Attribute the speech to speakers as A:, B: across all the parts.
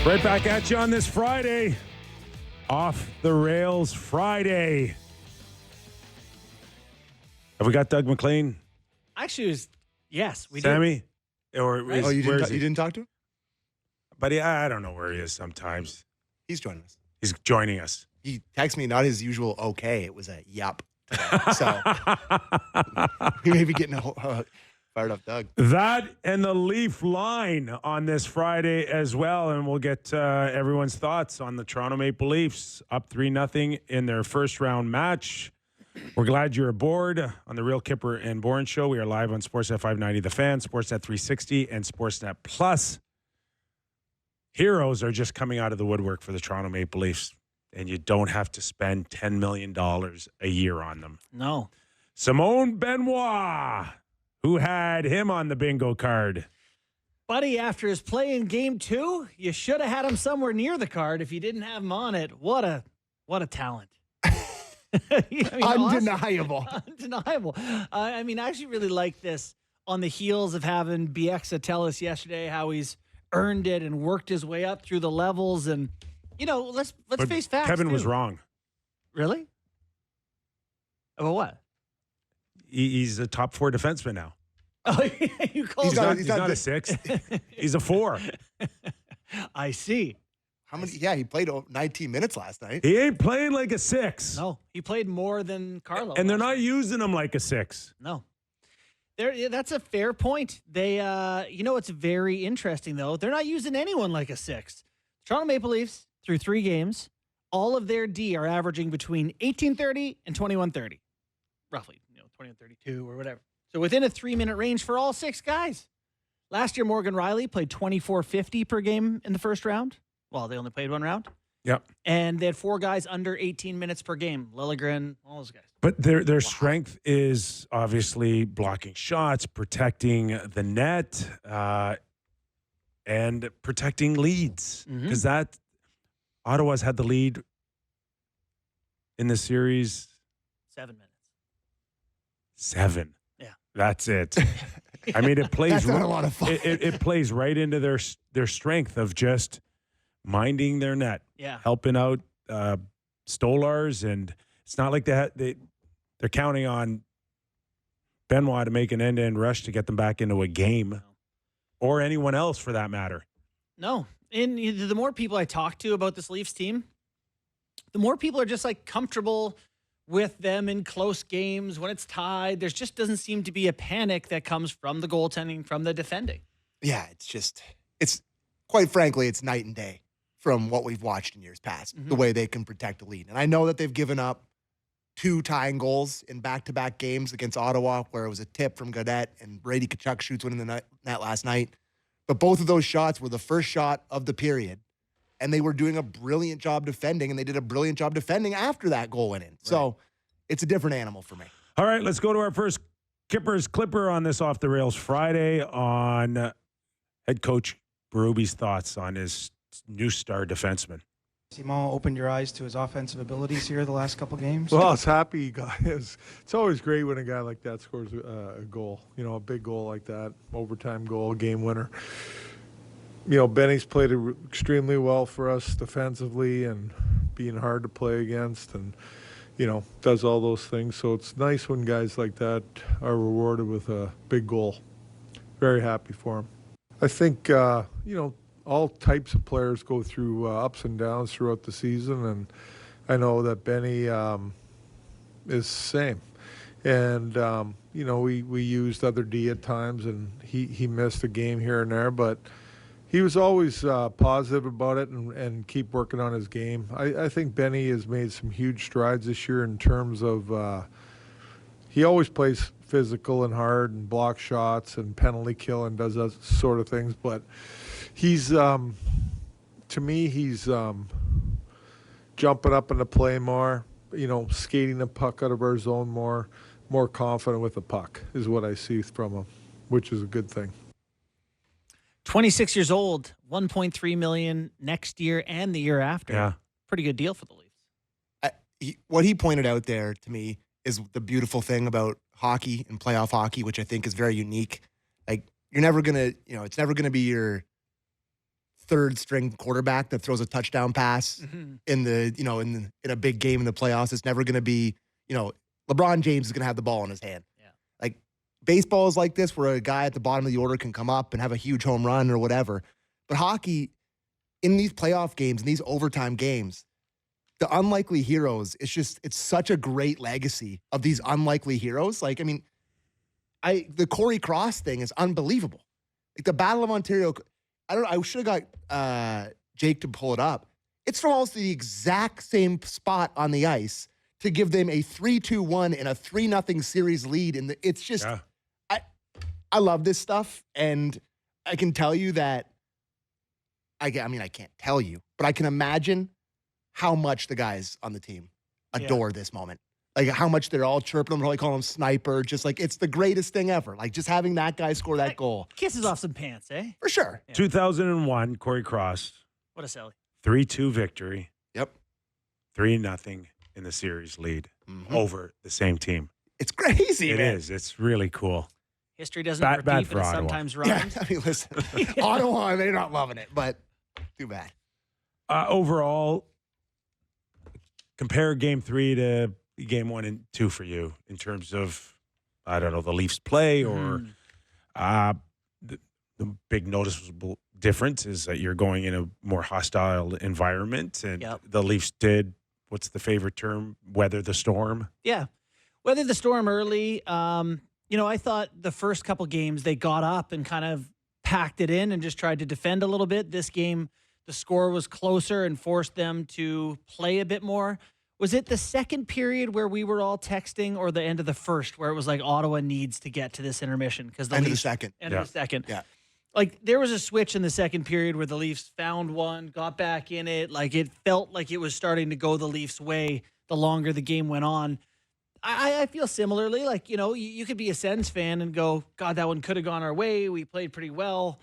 A: Right back at you on this Friday. Off the Rails Friday. Have we got Doug MacLean?
B: Actually, yes, we
A: Sammy? Or
B: Right.
A: is,
C: You
A: where is
C: didn't,
A: he?
C: you didn't talk to him?
A: But I don't know where he is sometimes.
C: He's joining us.
A: He's joining us.
C: He texted me not his usual okay. It was a yup. So he may be getting fired up, Doug.
A: That and the Leaf line on this Friday as well. And we'll get everyone's thoughts on the Toronto Maple Leafs up 3-0 in their first round match. We're glad you're aboard on the Real Kyper and Bourne Show. We are live on Sportsnet 590 The Fan, Sportsnet 360, and Sportsnet Plus. Heroes are just coming out of the woodwork for the Toronto Maple Leafs, and you don't have to spend $10 million a year on them.
B: No.
A: Simone Benoit, who had him on the bingo card.
B: Buddy, after his play in game 2, you should have had him somewhere near the card if you didn't have him on it. What a talent.
C: Undeniable.
B: Undeniable. I actually really like this on the heels of having Bieksa tell us yesterday how he's earned it and worked his way up through the levels. And, let's
A: But
B: face facts.
A: Kevin
B: too.
A: was wrong.
B: Really? About what?
A: He's a top 4 defenseman now.
B: Oh, you called
A: He's
B: him.
A: not a 6. He's a 4.
B: I see.
C: How many? Yeah, he played 19 minutes last night.
A: He ain't playing like a 6.
B: No, he played more than Carlo.
A: And they're
B: last
A: not using him like a 6.
B: No. That's a fair point. They, it's very interesting, though. They're not using anyone like a 6. Toronto Maple Leafs, through 3 games, all of their D are averaging between 18:30 and 21:30. Roughly, 21:32 or whatever. So within a 3-minute range for all 6 guys. Last year, Morgan Riley played 24:50 per game in the first round. Well, they only played 1 round.
A: Yep.
B: And they had 4 guys under 18 minutes per game. Lilligren, all those guys.
A: But their strength is obviously blocking shots, protecting the net, and protecting leads. Because Ottawa's had the lead in the series
B: 7 minutes.
A: 7.
B: Yeah.
A: That's it. It plays.
C: That's not a lot of fun.
A: It plays right into their strength of just minding their net,
B: Yeah.
A: helping out Stolars, and it's not like they're counting on Benoit to make an end-to-end rush to get them back into a game, or anyone else for that matter.
B: No. And the more people I talk to about this Leafs team, the more people are just like with them in close games when it's tied. There just doesn't seem to be a panic that comes from the goaltending, from the defending.
C: Yeah, it's quite frankly, it's night and day from what we've watched in years past, the way they can protect a lead. And I know that they've given up 2 tying goals in back-to-back games against Ottawa, where it was a tip from Gaudette and Brady Tkachuk shoots one in the net last night. But both of those shots were the first shot of the period, and they were doing a brilliant job defending, and they did a brilliant job defending after that goal went in. Right. So it's a different animal for me.
A: All right, let's go to our first Kippers Clipper on this Off the Rails Friday on head coach Berube's thoughts on his new star defenseman.
D: Simon opened your eyes to his offensive abilities here the last couple games?
E: Well, it's happy, guys. It's always great when a guy like that scores a goal, a big goal like that, overtime goal, game winner. Benny's played extremely well for us defensively and being hard to play against and, does all those things. So it's nice when guys like that are rewarded with a big goal. Very happy for him. I think, all types of players go through ups and downs throughout the season, and I know that Benny is the same. And, we used other D at times, and he missed a game here and there, but he was always positive about it and keep working on his game. I think Benny has made some huge strides this year in terms of he always plays physical and hard and blocks shots and penalty kill and does that sort of things, but he's, to me, he's jumping up into play more, skating the puck out of our zone more confident with the puck is what I see from him, which is a good thing.
B: 26 years old, $1.3 million next year and the year after.
A: Yeah.
B: Pretty good deal for the Leafs.
C: What he pointed out there to me is the beautiful thing about hockey and playoff hockey, which I think is very unique. Like, you're never going to, it's never going to be your third string quarterback that throws a touchdown pass in the, in a big game in the playoffs. It's never going to be, LeBron James is going to have the ball in his hand.
B: Yeah.
C: Like baseball is like this, where a guy at the bottom of the order can come up and have a huge home run or whatever. But hockey, in these playoff games, in these overtime games, the unlikely heroes, it's such a great legacy of these unlikely heroes. Like, I mean, the Corey Cross thing is unbelievable. Like the Battle of Ontario, I don't know, I should have got Jake to pull it up. It's from almost the exact same spot on the ice to give them a 3-2-1 and a 3-0 series lead. And it's just, I love this stuff. And I can tell you that, I can't tell you, but I can imagine how much the guys on the team adore this moment. Like how much they're all chirping him, probably calling him sniper. Just like it's the greatest thing ever. Like just having that guy score that goal.
B: Kisses off some pants, eh?
C: For sure.
B: Yeah.
A: 2001, Corey Cross.
B: What a silly.
A: 3-2 victory.
C: Yep.
A: 3-0 in the series lead over the same team.
C: It's crazy,
A: It
C: man.
A: is. It's really cool.
B: History doesn't
A: Bad
B: repeat,
A: for
B: but it
A: Ottawa.
B: sometimes
C: Yeah,
B: rhymes.
C: I mean, listen, Ottawa, they're not loving it, but too bad.
A: Overall, compare game 3 to game 1 and 2 for you in terms of, I don't know, the Leafs play or the big noticeable difference is that you're going in a more hostile environment, and the Leafs did, what's the favorite term, weather the storm?
B: Yeah. Weather the storm early. I thought the first couple games they got up and kind of packed it in and just tried to defend a little bit. This game, the score was closer and forced them to play a bit more. Was it the second period where we were all texting, or the end of the first where it was like Ottawa needs to get to this intermission? Because
C: End of the second.
B: End of the second.
C: Yeah.
B: Like there was a switch in the second period where the Leafs found one, got back in it. Like it felt like it was starting to go the Leafs' way the longer the game went on. I feel similarly. Like, you could be a Sens fan and go, God, that one could have gone our way. We played pretty well.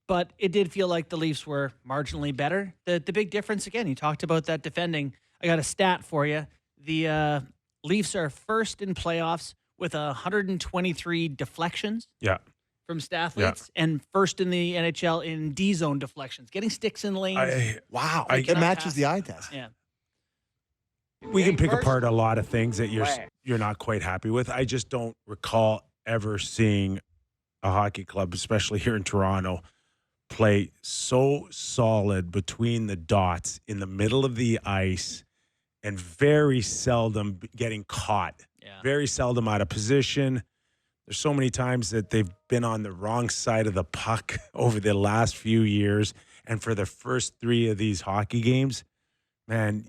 B: But it did feel like the Leafs were marginally better. The big difference, again, you talked about that defending. I got a stat for you. The Leafs are first in playoffs with 123 deflections from Stathletes and first in the NHL in D-zone deflections, getting sticks in lanes.
C: Wow. It matches the eye test.
B: Yeah.
A: We can pick apart a lot of things that you're not quite happy with. I just don't recall ever seeing a hockey club, especially here in Toronto, play so solid between the dots in the middle of the ice and very seldom getting caught.
B: Yeah.
A: Very seldom out of position. There's so many times that they've been on the wrong side of the puck over the last few years. And for the first 3 of these hockey games, man,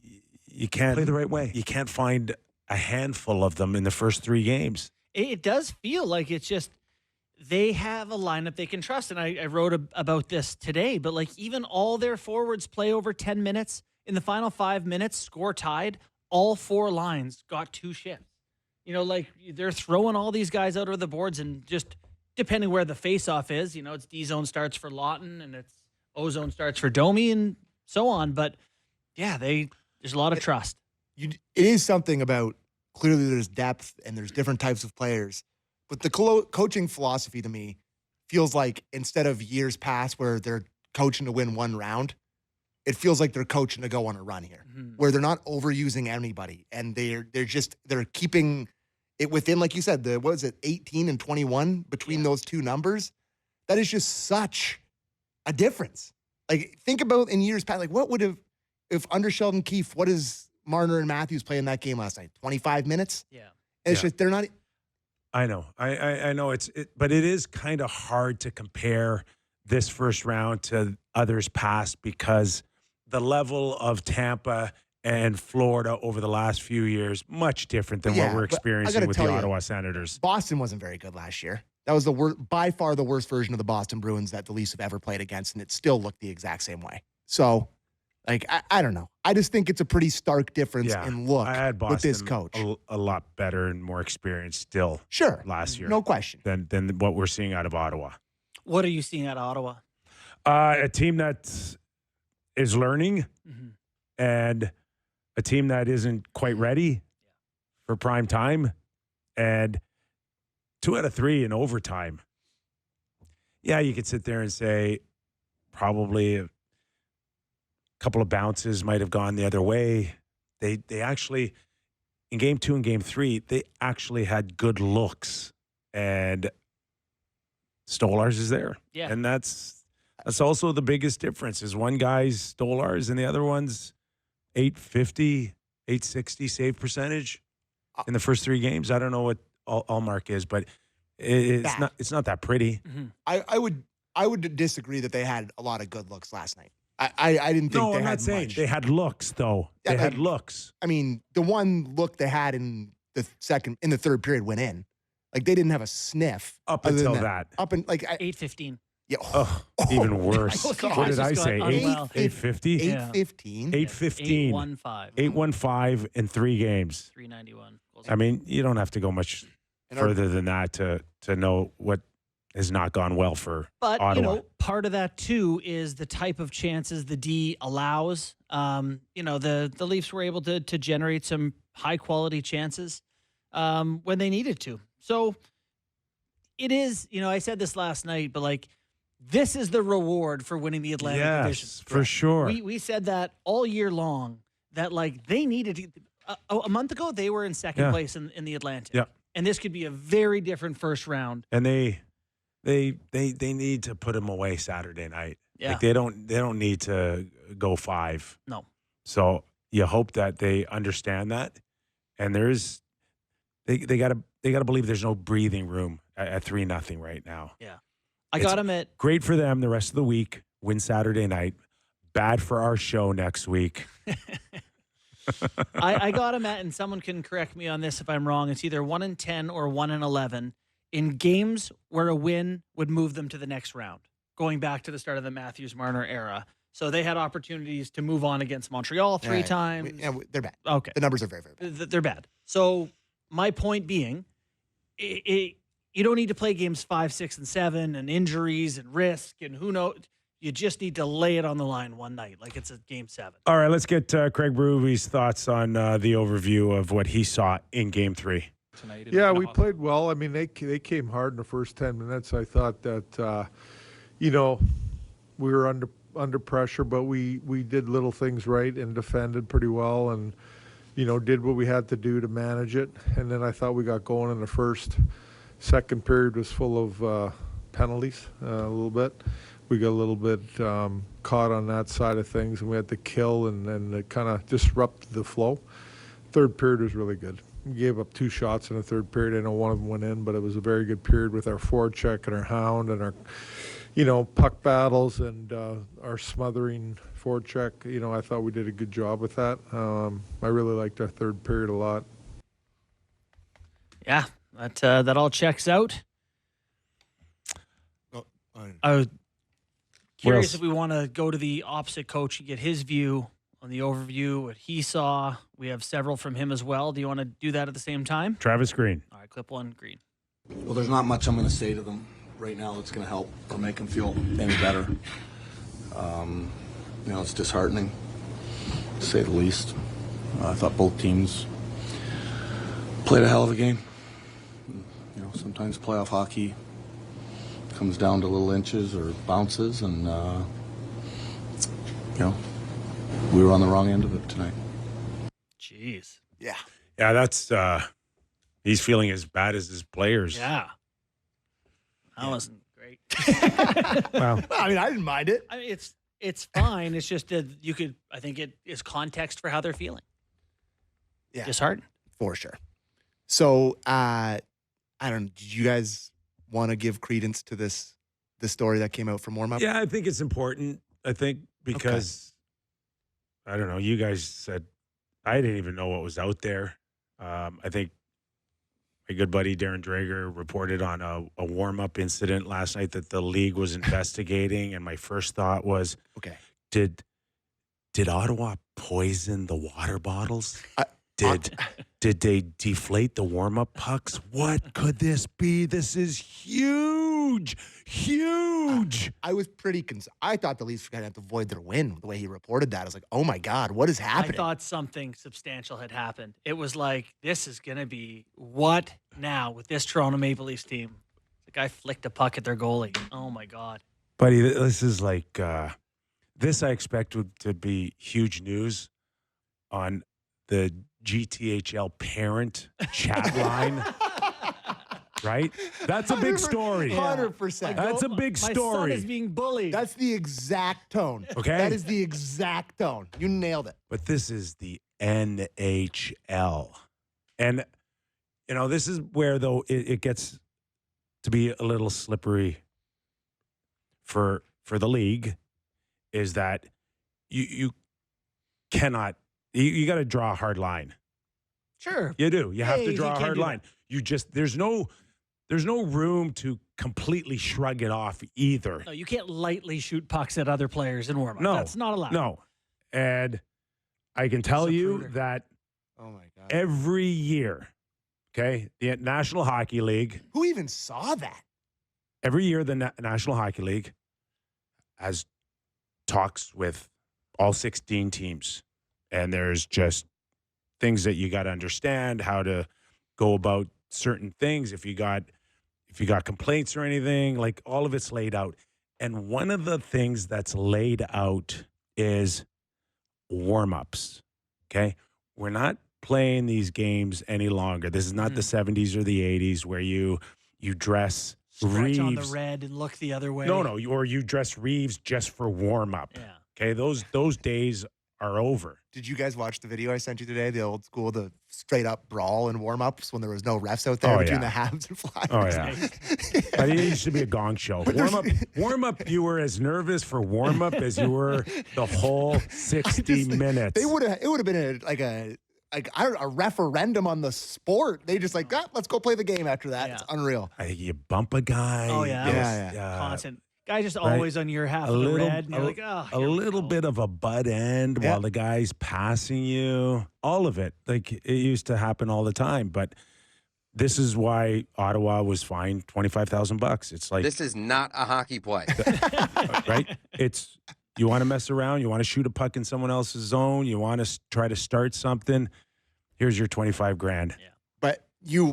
A: you can't
F: play the right way.
A: You can't find a handful of them in the first 3 games.
B: It does feel like it's just they have a lineup they can trust. And I wrote about this today, but like even all their forwards play over 10 minutes. In the final 5 minutes, score tied. All 4 lines got 2 shifts. Like they're throwing all these guys out of the boards, and just depending where the faceoff is, it's D-zone starts for Lawton and it's O-zone starts for Domi and so on. But yeah, there's a lot of trust.
C: It is something about, clearly there's depth and there's different types of players. But the coaching philosophy to me feels like, instead of years past where they're coaching to win 1 round, it feels like they're coaching to go on a run here, where they're not overusing anybody. And they're keeping it within, like you said, 18 and 21 between those 2 numbers. That is just such a difference. Like, think about in years past, like what would have, if under Sheldon Keefe, what is Marner and Matthews playing that game last night? 25 minutes?
B: Yeah.
C: And it's just, they're not.
A: I know. I know but it is kind of hard to compare this first round to others past, because the level of Tampa and Florida over the last few years, much different than what we're experiencing with the Ottawa Senators.
C: Boston wasn't very good last year. That was by far the worst version of the Boston Bruins that the Leafs have ever played against, and it still looked the exact same way. So, like, I don't know. I just think it's a pretty stark difference in look
A: I had Boston
C: with this coach.
A: A lot better and more experienced still last year.
C: No question.
A: Than what we're seeing out of Ottawa.
B: What are you seeing out of Ottawa?
A: A team that is learning and a team that isn't quite ready for prime time, and 2 out of 3 in overtime. Yeah, you could sit there and say probably couple of bounces might have gone the other way. They actually, in game 2 and game 3, they actually had good looks, and Stolarz is there.
B: Yeah.
A: And that's also the biggest difference is one guy's Stolarz and the other one's 850, 860 save percentage in the first 3 games. I don't know what Allmark is, but it's not that pretty.
B: Mm-hmm.
C: I would disagree that they had a lot of good looks last night. I didn't think
A: No,
C: they
A: I'm
C: had
A: not saying
C: much.
A: they had looks though.
C: Yeah,
A: They had looks.
C: I mean, the one look they had in the third period went in. Like they didn't have a sniff
A: Up
C: other than
A: until that.
C: Up and like
B: 8:15.
C: yeah,
A: Oh, even worse.
B: my God.
A: What did I
B: Just
A: say?
B: got unwell.
A: 850?
B: Yeah.
C: 8:15.
A: 815.
B: 815.
A: 815 in 3 games.
B: 391.
A: I mean, you don't have to go much
C: And our-
A: further than that to know what has not gone well for
B: But,
A: Ottawa.
B: part of that, too, is the type of chances the D allows. The Leafs were able to generate some high-quality chances when they needed to. So it is, I said this last night, but, this is the reward for winning the Atlantic Division.
A: Yes, for sure.
B: We said that all year long, that, they needed to, a month ago, they were in second place in the Atlantic.
A: Yeah.
B: And this could be a very different first round.
A: And they need to put him away Saturday night.
B: Yeah.
A: Like they don't need to go 5.
B: No.
A: So you hope that they understand that, and they gotta believe there's no breathing room at 3-0 right now.
B: Yeah. I got him at
A: Great for them the rest of the week. Win Saturday night. Bad for our show next week.
B: I got him at, and someone can correct me on this if I'm wrong, it's either 1-10 or 1-11 in games where a win would move them to the next round, going back to the start of the Matthews-Marner era. So they had opportunities to move on against Montreal 3 times.
C: They're bad.
B: Okay.
C: The numbers are very, very bad.
B: They're bad. So my point being, you don't need to play games 5, 6, and 7 and injuries and risk and who knows. You just need to lay it on the line one night like it's a game 7.
A: All right, let's get Craig Berube's thoughts on the overview of what he saw in game 3.
E: Tonight yeah, we played well. I mean, they came hard in the first 10 minutes. I thought that, we were under pressure, but we did little things right and defended pretty well and, did what we had to do to manage it. And then I thought we got going in the first. Second period was full of penalties a little bit. We got a little bit caught on that side of things, and we had to kill and it kind of disrupted the flow. Third period was really good. We gave up 2 shots in the third period. I know one of them went in, but it was a very good period with our forecheck and our hound and our, puck battles and our smothering forecheck. I thought we did a good job with that. I really liked our third period a lot.
B: Yeah, that all checks out. I was curious if we want to go to the opposite coach and get his view on the overview, what he saw. We have several from him as well. Do you want to do that at the same time?
A: Travis Green.
B: All right, clip 1, Green.
F: Well, there's not much I'm going to say to them right now that's going to help or make them feel any better. It's disheartening, to say the least. I thought both teams played a hell of a game. Sometimes playoff hockey comes down to little inches or bounces, and we were on the wrong end of it tonight.
B: Jeez.
C: Yeah.
A: Yeah, that's he's feeling as bad as his players.
B: Yeah. That wasn't great.
A: Well,
C: I mean, I didn't mind it.
B: I mean, it's fine. It's just that I think it is context for how they're feeling.
C: Yeah.
B: Disheartened.
C: For sure. So, I don't know. Did you guys want to give credence to the story that came out from warm-up?
A: yeah, I think it's important. I think because, I don't know, you guys said, I didn't even know what was out there. I think my good buddy Darren Drager reported on a warm-up incident last night that the league was investigating, and my first thought was,
C: Okay.
A: did Ottawa poison the water bottles? Did they deflate the warm-up pucks? What could this be? This is huge.
C: I was pretty concerned. I thought the Leafs were going to have to void their win the way he reported that. I was like, oh my God, what is happening?
B: I thought something substantial had happened. It was like, this is going to be what now with this Toronto Maple Leafs team? The guy flicked a puck at their goalie. Oh my God.
A: Buddy, this is like This I expect to be huge news on the GTHL parent chat line. Right? That's a big story.
C: 100%.
A: That's a big
B: My son
A: story.
B: is being bullied.
C: That's the exact tone.
A: Okay.
C: That is the exact tone. You nailed it.
A: But this is the NHL. And, this is where, though, it gets to be a little slippery for the league, is that you cannot, you got to draw a hard line.
B: Sure.
A: You do. You have to
B: Hey,
A: draw
B: you
A: a
B: can't
A: hard
B: do
A: line. You just, there's no room to completely shrug it off either.
B: No, you can't lightly shoot pucks at other players in warm-up.
A: No.
B: That's not allowed.
A: No. And I can tell you
B: Zapruder.
A: that
C: Oh, my God.
A: every year, okay, the National Hockey League,
C: Who even saw that?
A: every year the National Hockey League has talks with all 16 teams. And there's just things that you got to understand, how to go about certain things. If you got complaints or anything, like all of it's laid out. And one of the things that's laid out is warm-ups. Okay? We're not playing these games any longer. This is not the 70s or the 80s where you dress
B: Stretch on the
A: Reeves.
B: red and look the other way.
A: No, or you dress Reeves just for warm-up.
B: Yeah.
A: Okay? Those days are over.
C: Did you guys watch the video I sent you today? The old school, the straight up brawl and warm ups when there was no refs out there
A: Oh,
C: between
A: yeah.
C: the Habs and Flyers.
A: Oh, yeah. But it used to be a gong show. Warm up. You were as nervous for warm up as you were the whole 60 minutes.
C: It would have been a referendum on the sport. They just let's go play the game after that.
B: Yeah.
C: It's unreal.
A: You bump a guy.
B: Oh, yeah.
C: Yeah.
B: Constant. Guy just always on your half of the red. And you're like, oh,
A: a little bit of a butt end while the guy's passing you. All of it. Like it used to happen all the time. But this is why Ottawa was fined $25,000. It's like
G: This is not a hockey play.
A: right. It's you want to mess around. You want to shoot a puck in someone else's zone. You want to try to start something. Here's your $25,000.
B: Yeah.
C: But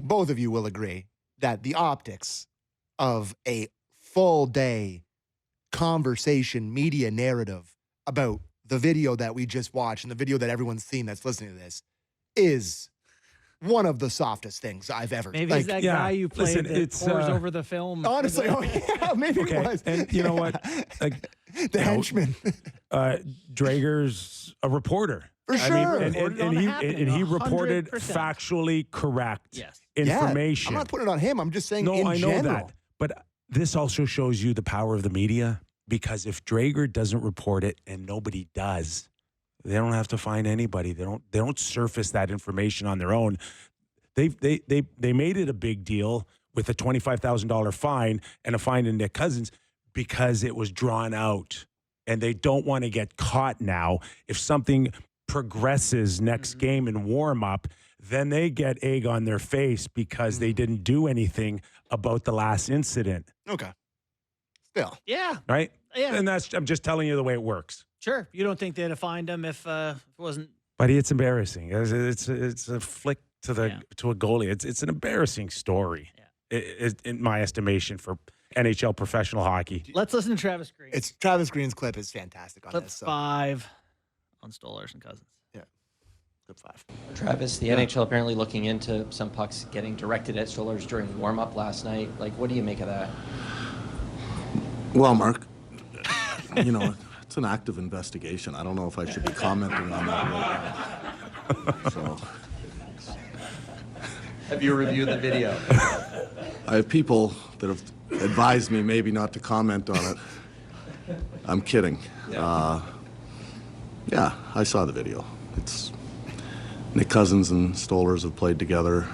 C: both of you will agree that the optics of a full day conversation media narrative about the video that we just watched and the video that everyone's seen that's listening to this is one of the softest things I've ever.
B: Maybe it's that guy you played that pours over the film.
C: Honestly, maybe it was.
A: And you know what? Like
C: the henchman.
A: Drager's a reporter.
C: For sure.
A: And he reported
B: 100%.
A: factually correct
B: Yes.
A: information.
C: I'm not putting it on him. I'm just saying in
A: I know
C: general.
A: that. But this also shows you the power of the media, because if Drager doesn't report it and nobody does, they don't have to find anybody. They don't surface that information on their own. They made it a big deal with a $25,000 fine and a fine to Nick Cousins because it was drawn out, and they don't want to get caught now. If something progresses next game in warm up, then they get egg on their face because they didn't do anything about the last incident.
C: Okay. Still.
B: Yeah.
A: Right?
B: Yeah.
A: And I'm just telling you the way it works.
B: Sure. You don't think they'd have fined him if it wasn't.
A: But it's embarrassing. It's a flick to a goalie. It's an embarrassing story, in my estimation, for NHL professional hockey.
B: Let's listen to Travis Green.
C: It's Travis Green's clip is fantastic on
B: Clip
C: this. So.
B: 5 on Stolarz and Cousins.
C: Yeah. Clip 5.
H: Travis, the NHL apparently looking into some pucks getting directed at Stolarz during warm-up last night. Like, what do you make of that?
F: Well, Mark, it's an active investigation. I don't know if I should be commenting on that right now. So,
H: Have you reviewed the video?
F: I have people that have advised me maybe not to comment on it. I'm kidding. Yeah, I saw the video. It's Nick Cousins and Stolarz have played together.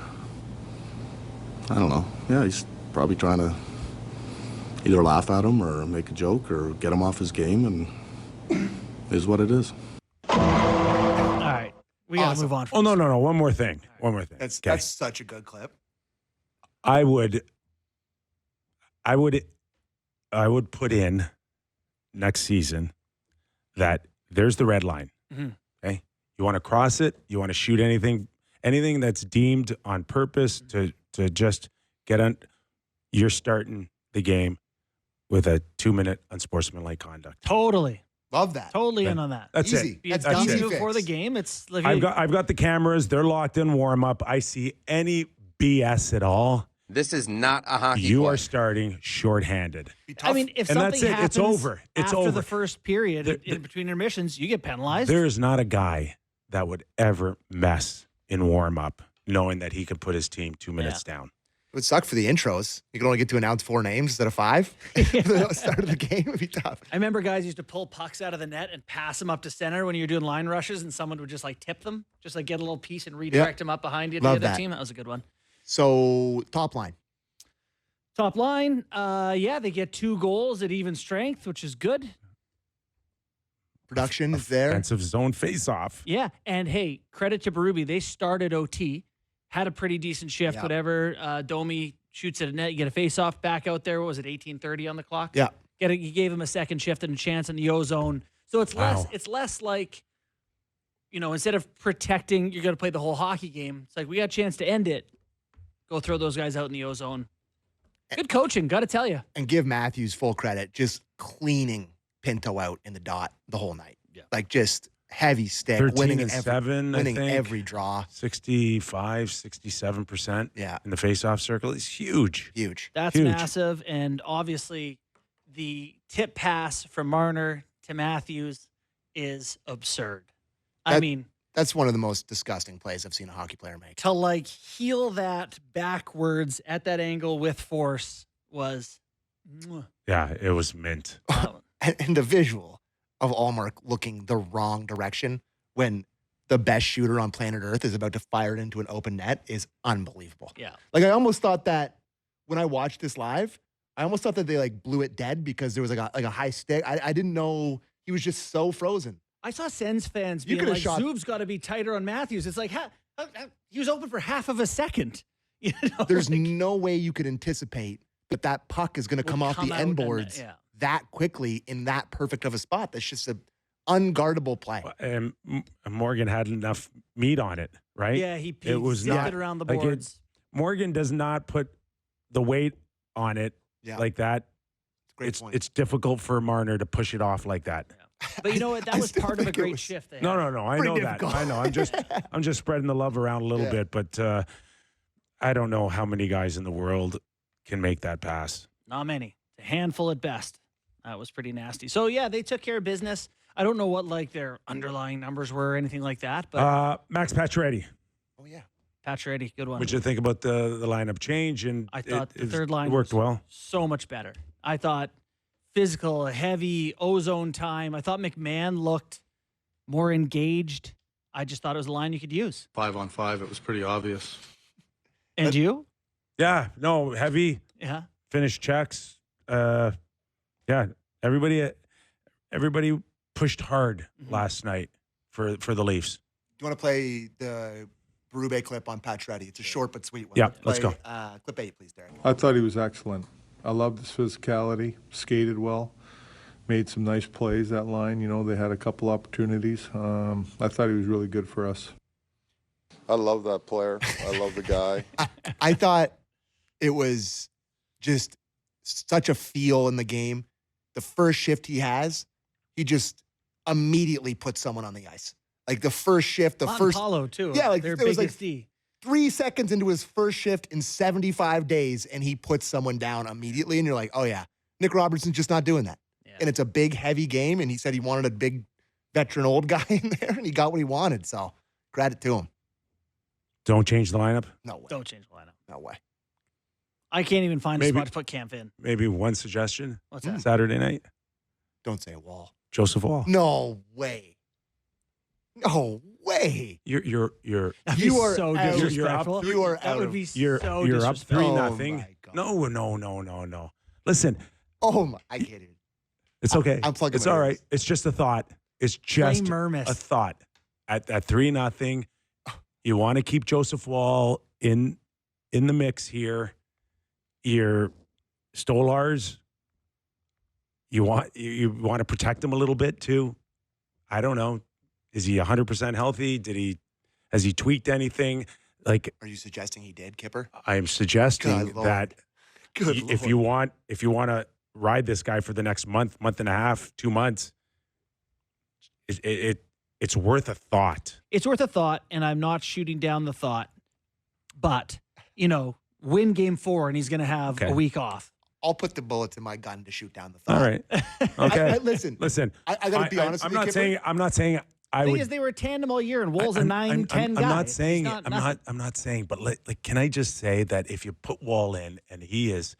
F: I don't know. Yeah, he's probably trying to either laugh at him or make a joke or get him off his game, and is what it is.
B: All right. We got to move on.
A: Oh, no. One more thing.
C: That's such a good clip.
A: I would put in next season that there's the red line.
B: Mm-hmm.
A: Okay, you want to cross it, you want to shoot anything that's deemed on purpose to just get on. You're starting the game with a 2-minute unsportsmanlike conduct.
B: Totally.
C: Love that.
B: Totally in on that.
A: That's
C: Easy.
A: it.
B: Be it
C: That's
B: done
C: easy
B: before
C: fix.
B: the game. It's like
A: I've got the cameras. They're locked in warm up. I see any BS at all.
G: This is not a hockey
A: You
G: play.
A: are starting shorthanded.
C: Be tough.
B: I mean, if
A: And
B: something
A: that's it.
B: happens
A: It's over. It's
B: after
A: over.
B: the first period in between intermissions, you get penalized.
A: There is not a guy that would ever mess in warm up knowing that he could put his team 2 minutes down.
C: It would suck for the intros. You could only get to announce 4 names instead of 5. The start of the game would be tough.
B: I remember guys used to pull pucks out of the net and pass them up to center when you were doing line rushes, and someone would just like tip them, just like get a little piece and redirect them up behind you to
C: Love
B: the other
C: that.
B: team. That was a good one.
C: So, top line.
B: Top line, they get 2 goals at even strength, which is good.
C: Production is there.
A: Offensive zone face-off.
B: Yeah, and hey, credit to Berube. They started OT, had a pretty decent shift.
C: Yeah.
B: Whatever, Domi shoots at a net, you get a face-off back out there. What was it, 18:30 on the clock?
C: Yeah.
B: You gave him a second shift and a chance in the O-zone. So it's less.
A: Wow.
B: It's less like, instead of protecting, you're going to play the whole hockey game. It's like we got a chance to end it. Go throw those guys out in the O-zone. Good coaching, got to tell you.
C: And give Matthews full credit, just cleaning Pinto out in the dot the whole night.
B: Yeah.
C: Like just heavy stick,
A: 13
C: winning
A: and 7, I
C: winning
A: think.
C: every draw.
A: 65, 67%
C: Yeah.
A: in the face-off circle is huge.
C: Huge.
B: That's
A: Huge.
B: massive. And obviously, the tip pass from Marner to Matthews is absurd. I
C: That-
B: mean,
C: That's one of the most disgusting plays I've seen a hockey player make.
B: to like heel that backwards at that angle with force was. mwah.
A: Yeah, it was mint.
C: And the visual of Allmark looking the wrong direction when the best shooter on planet Earth is about to fire it into an open net is unbelievable.
B: Yeah.
C: Like I almost thought that when I watched this live, I almost thought that they like blew it dead because there was like a high stick. I didn't know he was just so frozen.
B: I saw Sens fans
C: You
B: being
C: could've
B: like,
C: shot-
B: Zub's got to be tighter on Matthews. It's like, he was open for half of a second. You know,
C: There's
B: like,
C: no way you could anticipate that puck is going to
B: would
C: come off the
B: out
C: end
B: and-
C: boards
B: yeah.
C: that quickly in that perfect of a spot. That's just an unguardable play.
A: And Morgan had enough meat on it, right?
B: Yeah, he
A: It was
B: zipped
A: not
B: it around the
A: like it-
B: boards.
A: Morgan does not put the weight on it
C: Yeah.
A: like that.
C: Great point.
A: It's difficult for Marner to push it off like that.
B: But you know what? That
C: I
B: was
C: still
B: part of a
C: think it
B: great
C: was-
B: shift. They
A: No,
B: had.
A: no, I
C: Pretty
A: know that.
C: difficult.
A: I know. I'm just spreading the love around a little
C: Yeah.
A: bit, but I don't know how many guys in the world can make that pass.
B: Not many. A handful at best. That was pretty nasty. So, yeah, they took care of business. I don't know what, like, their underlying numbers were or anything like that, but
A: Max Pacioretty.
C: Oh, yeah.
B: Pacioretty, good one.
A: What'd you think about the lineup change? And
B: I thought the third
A: it
B: line
A: worked
B: was
A: well.
B: so much better. I thought physical, heavy, ozone time. I thought McMahon looked more engaged. I just thought it was a line you could use.
F: 5-on-5, it was pretty obvious.
B: And you?
A: Yeah, no, heavy,
B: Yeah.
A: finished checks. Yeah, everybody pushed hard last night for the Leafs.
C: Do you want to play the Berube clip on Pacioretty? It's a short but sweet one.
A: Yeah, let's
C: Play,
A: go.
C: Clip 8, please, Derek.
E: I thought he was excellent. I loved his physicality, skated well, made some nice plays that line. You know, they had a couple opportunities. I thought he was really good for us.
I: I love that player. I love the guy.
C: I thought it was just such a feel in the game. The first shift he has, he just immediately puts someone on the ice. Like the first shift, the first
B: Paulo, too.
C: Yeah, like,
B: their
C: there was, like,
B: biggest D.
C: 3 seconds into his first shift in 75 days, and he puts someone down immediately, and you're like, oh yeah, Nick Robertson's just not doing that.
B: Yeah.
C: And it's a big, heavy game, and he said he wanted a big, veteran old guy in there, and he got what he wanted. So credit to him.
A: Don't change the lineup.
C: No way.
B: Don't change the lineup.
C: No way.
B: I can't even find a
A: Maybe-
B: spot to put Camp in.
A: Maybe one suggestion.
B: What's that?
A: Saturday night,
C: Don't say a wall.
A: Joseph Wall.
C: No way. No way.
A: You're
B: That'd be
C: You are
B: so
C: out.
B: disrespectful.
C: You are
B: that
C: out
B: would
C: of-
B: be
A: you're
B: so
A: you're up
B: disrespectful.
A: 3-0.
C: my God.
A: No. Listen,
C: Oh my! I can't even.
A: it's okay.
C: I'm plugging
A: It's
C: my
A: all
C: ears.
A: right. It's just a thought. It's just
B: Murmis.
A: a thought. At 3-0, you want to keep Joseph Wall in the mix here. Your Stolars, you want to protect him a little bit too. I don't know. Is he 100% healthy? Has he tweaked anything? Like,
C: Are you suggesting he did, Kipper?
A: I am suggesting
C: Good Lord.
A: that
C: Good
A: if
C: Lord.
A: you want to ride this guy for the next month and a half, 2 months, it's worth a thought.
B: It's worth a thought, and I'm not shooting down the thought. But, win game 4, and he's going to have a week off.
C: I'll put the bullets in my gun to shoot down the thought.
A: All right. Okay.
C: Listen. I got to be honest with you, Kipper.
A: I'm not saying I
B: The
A: would.
B: thing is, they were a tandem all year, and Wall's a 9-10 guy.
A: I'm not saying.
B: It's
A: I'm not saying. But like, can I just say that if you put Wall in, and he is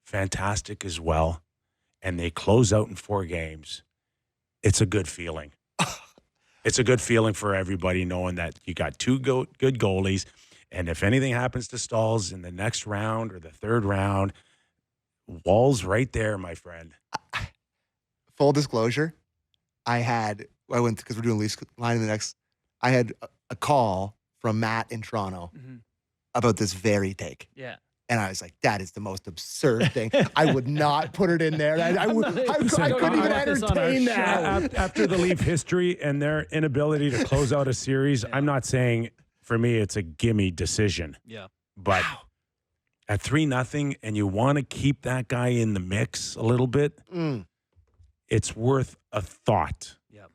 A: fantastic as well, and they close out in 4 games, it's a good feeling. It's a good feeling for everybody knowing that you got 2 good goalies, and if anything happens to Stahls in the next round or the 3rd round, Wall's right there, my friend.
C: Full disclosure, I went because we're doing lease line in the next. I had a call from Matt in Toronto about this very take.
B: Yeah.
C: And I was like, that is the most absurd thing. I would not put it in there. I couldn't even entertain that.
A: After the Leaf history and their inability to close out a series, I'm not saying for me it's a gimme decision.
B: Yeah.
A: But at 3-0 and you want to keep that guy in the mix a little bit, it's worth a thought.
B: Yeah.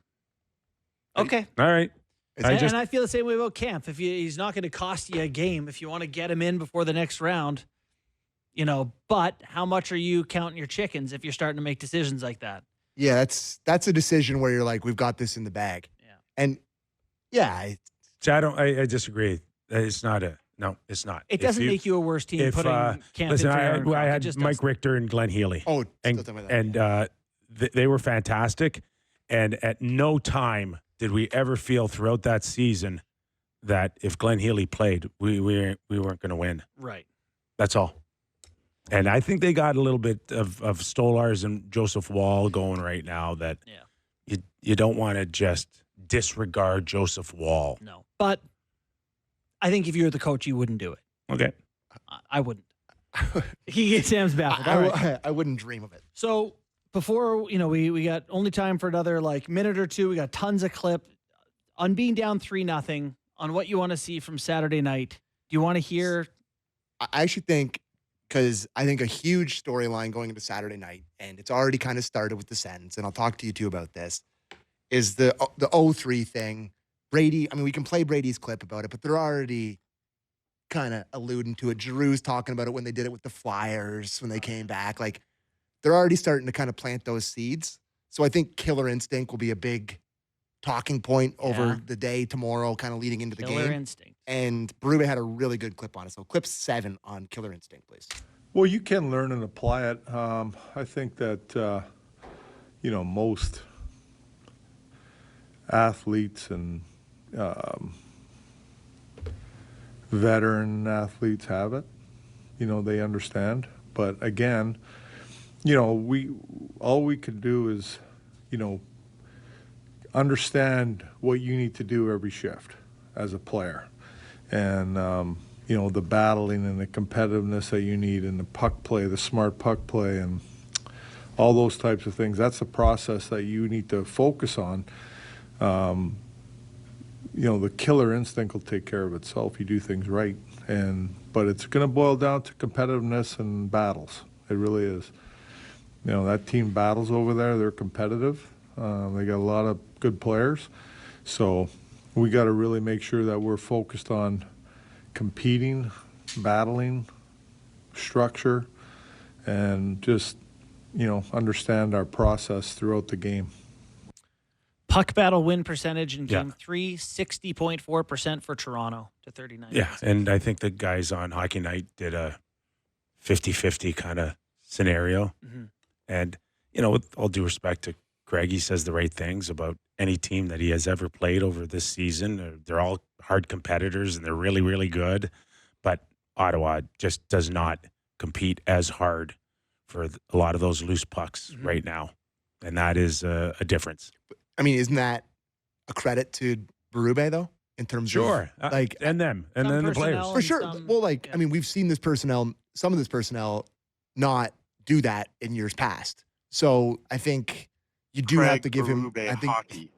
B: Okay.
A: All right.
B: And I feel the same way about Kampf. He's not going to cost you a game if you want to get him in before the next round, but how much are you counting your chickens if you're starting to make decisions like that?
C: Yeah, that's a decision where you're like, we've got this in the bag.
B: Yeah.
C: And
A: I disagree. It's not it's not.
B: It doesn't make you a worse team putting Kampf
A: listen,
B: in for
A: I had Mike Richter and Glenn Healy.
C: Oh,
A: and they were fantastic. And at no time did we ever feel throughout that season that if Glenn Healy played, we weren't going to win.
B: Right.
A: That's all. And I think they got a little bit of Stolarz and Joseph Wall going right now that you don't want to just disregard Joseph Wall.
B: No. But I think if you were the coach, you wouldn't do it.
A: Okay.
B: I wouldn't. Sam's baffled.
C: I wouldn't dream of it.
B: So before, we got only time for another minute or two. We got tons of clip on being down 3-0 on what you want to see from Saturday night. Do you want to hear?
C: I actually think, because I think a huge storyline going into Saturday night, and it's already kind of started with the Sens, and I'll talk to you too about this, is the 0-3 thing. Brady, we can play Brady's clip about it, but they're already kind of alluding to it. Giroux's talking about it when they did it with the Flyers when they came back. They're already starting to kind of plant those seeds. So I think Killer Instinct will be a big talking point over the day tomorrow, kind of leading into the game.
B: Killer Instinct. And
C: Berube had a really good clip on it. So clip 7 on Killer Instinct, please.
E: Well, you can learn and apply it. I think that, most athletes and veteran athletes have it. They understand. But again, all we could do is, understand what you need to do every shift as a player. And, the battling and the competitiveness that you need and the puck play, the smart puck play and all those types of things. That's the process that you need to focus on. The killer instinct will take care of itself. You do things right. But it's going to boil down to competitiveness and battles. It really is. That team battles over there. They're competitive. They got a lot of good players. So we got to really make sure that we're focused on competing, battling, structure, and just, understand our process throughout the game.
B: Puck battle win percentage in game 3, 60.4% for Toronto to 39.
A: Yeah, and I think the guys on Hockey Night did a 50-50 kind of scenario. Mm-hmm. And, with all due respect to Greg, he says the right things about any team that he has ever played over this season. They're all hard competitors, and they're really, really good. But Ottawa just does not compete as hard for a lot of those loose pucks right now. And that is a difference.
C: Isn't that a credit to Berube, though, in terms of
A: and them, and then the players?
C: For sure. We've seen some of this personnel not do that in years past. So I think you do have to give him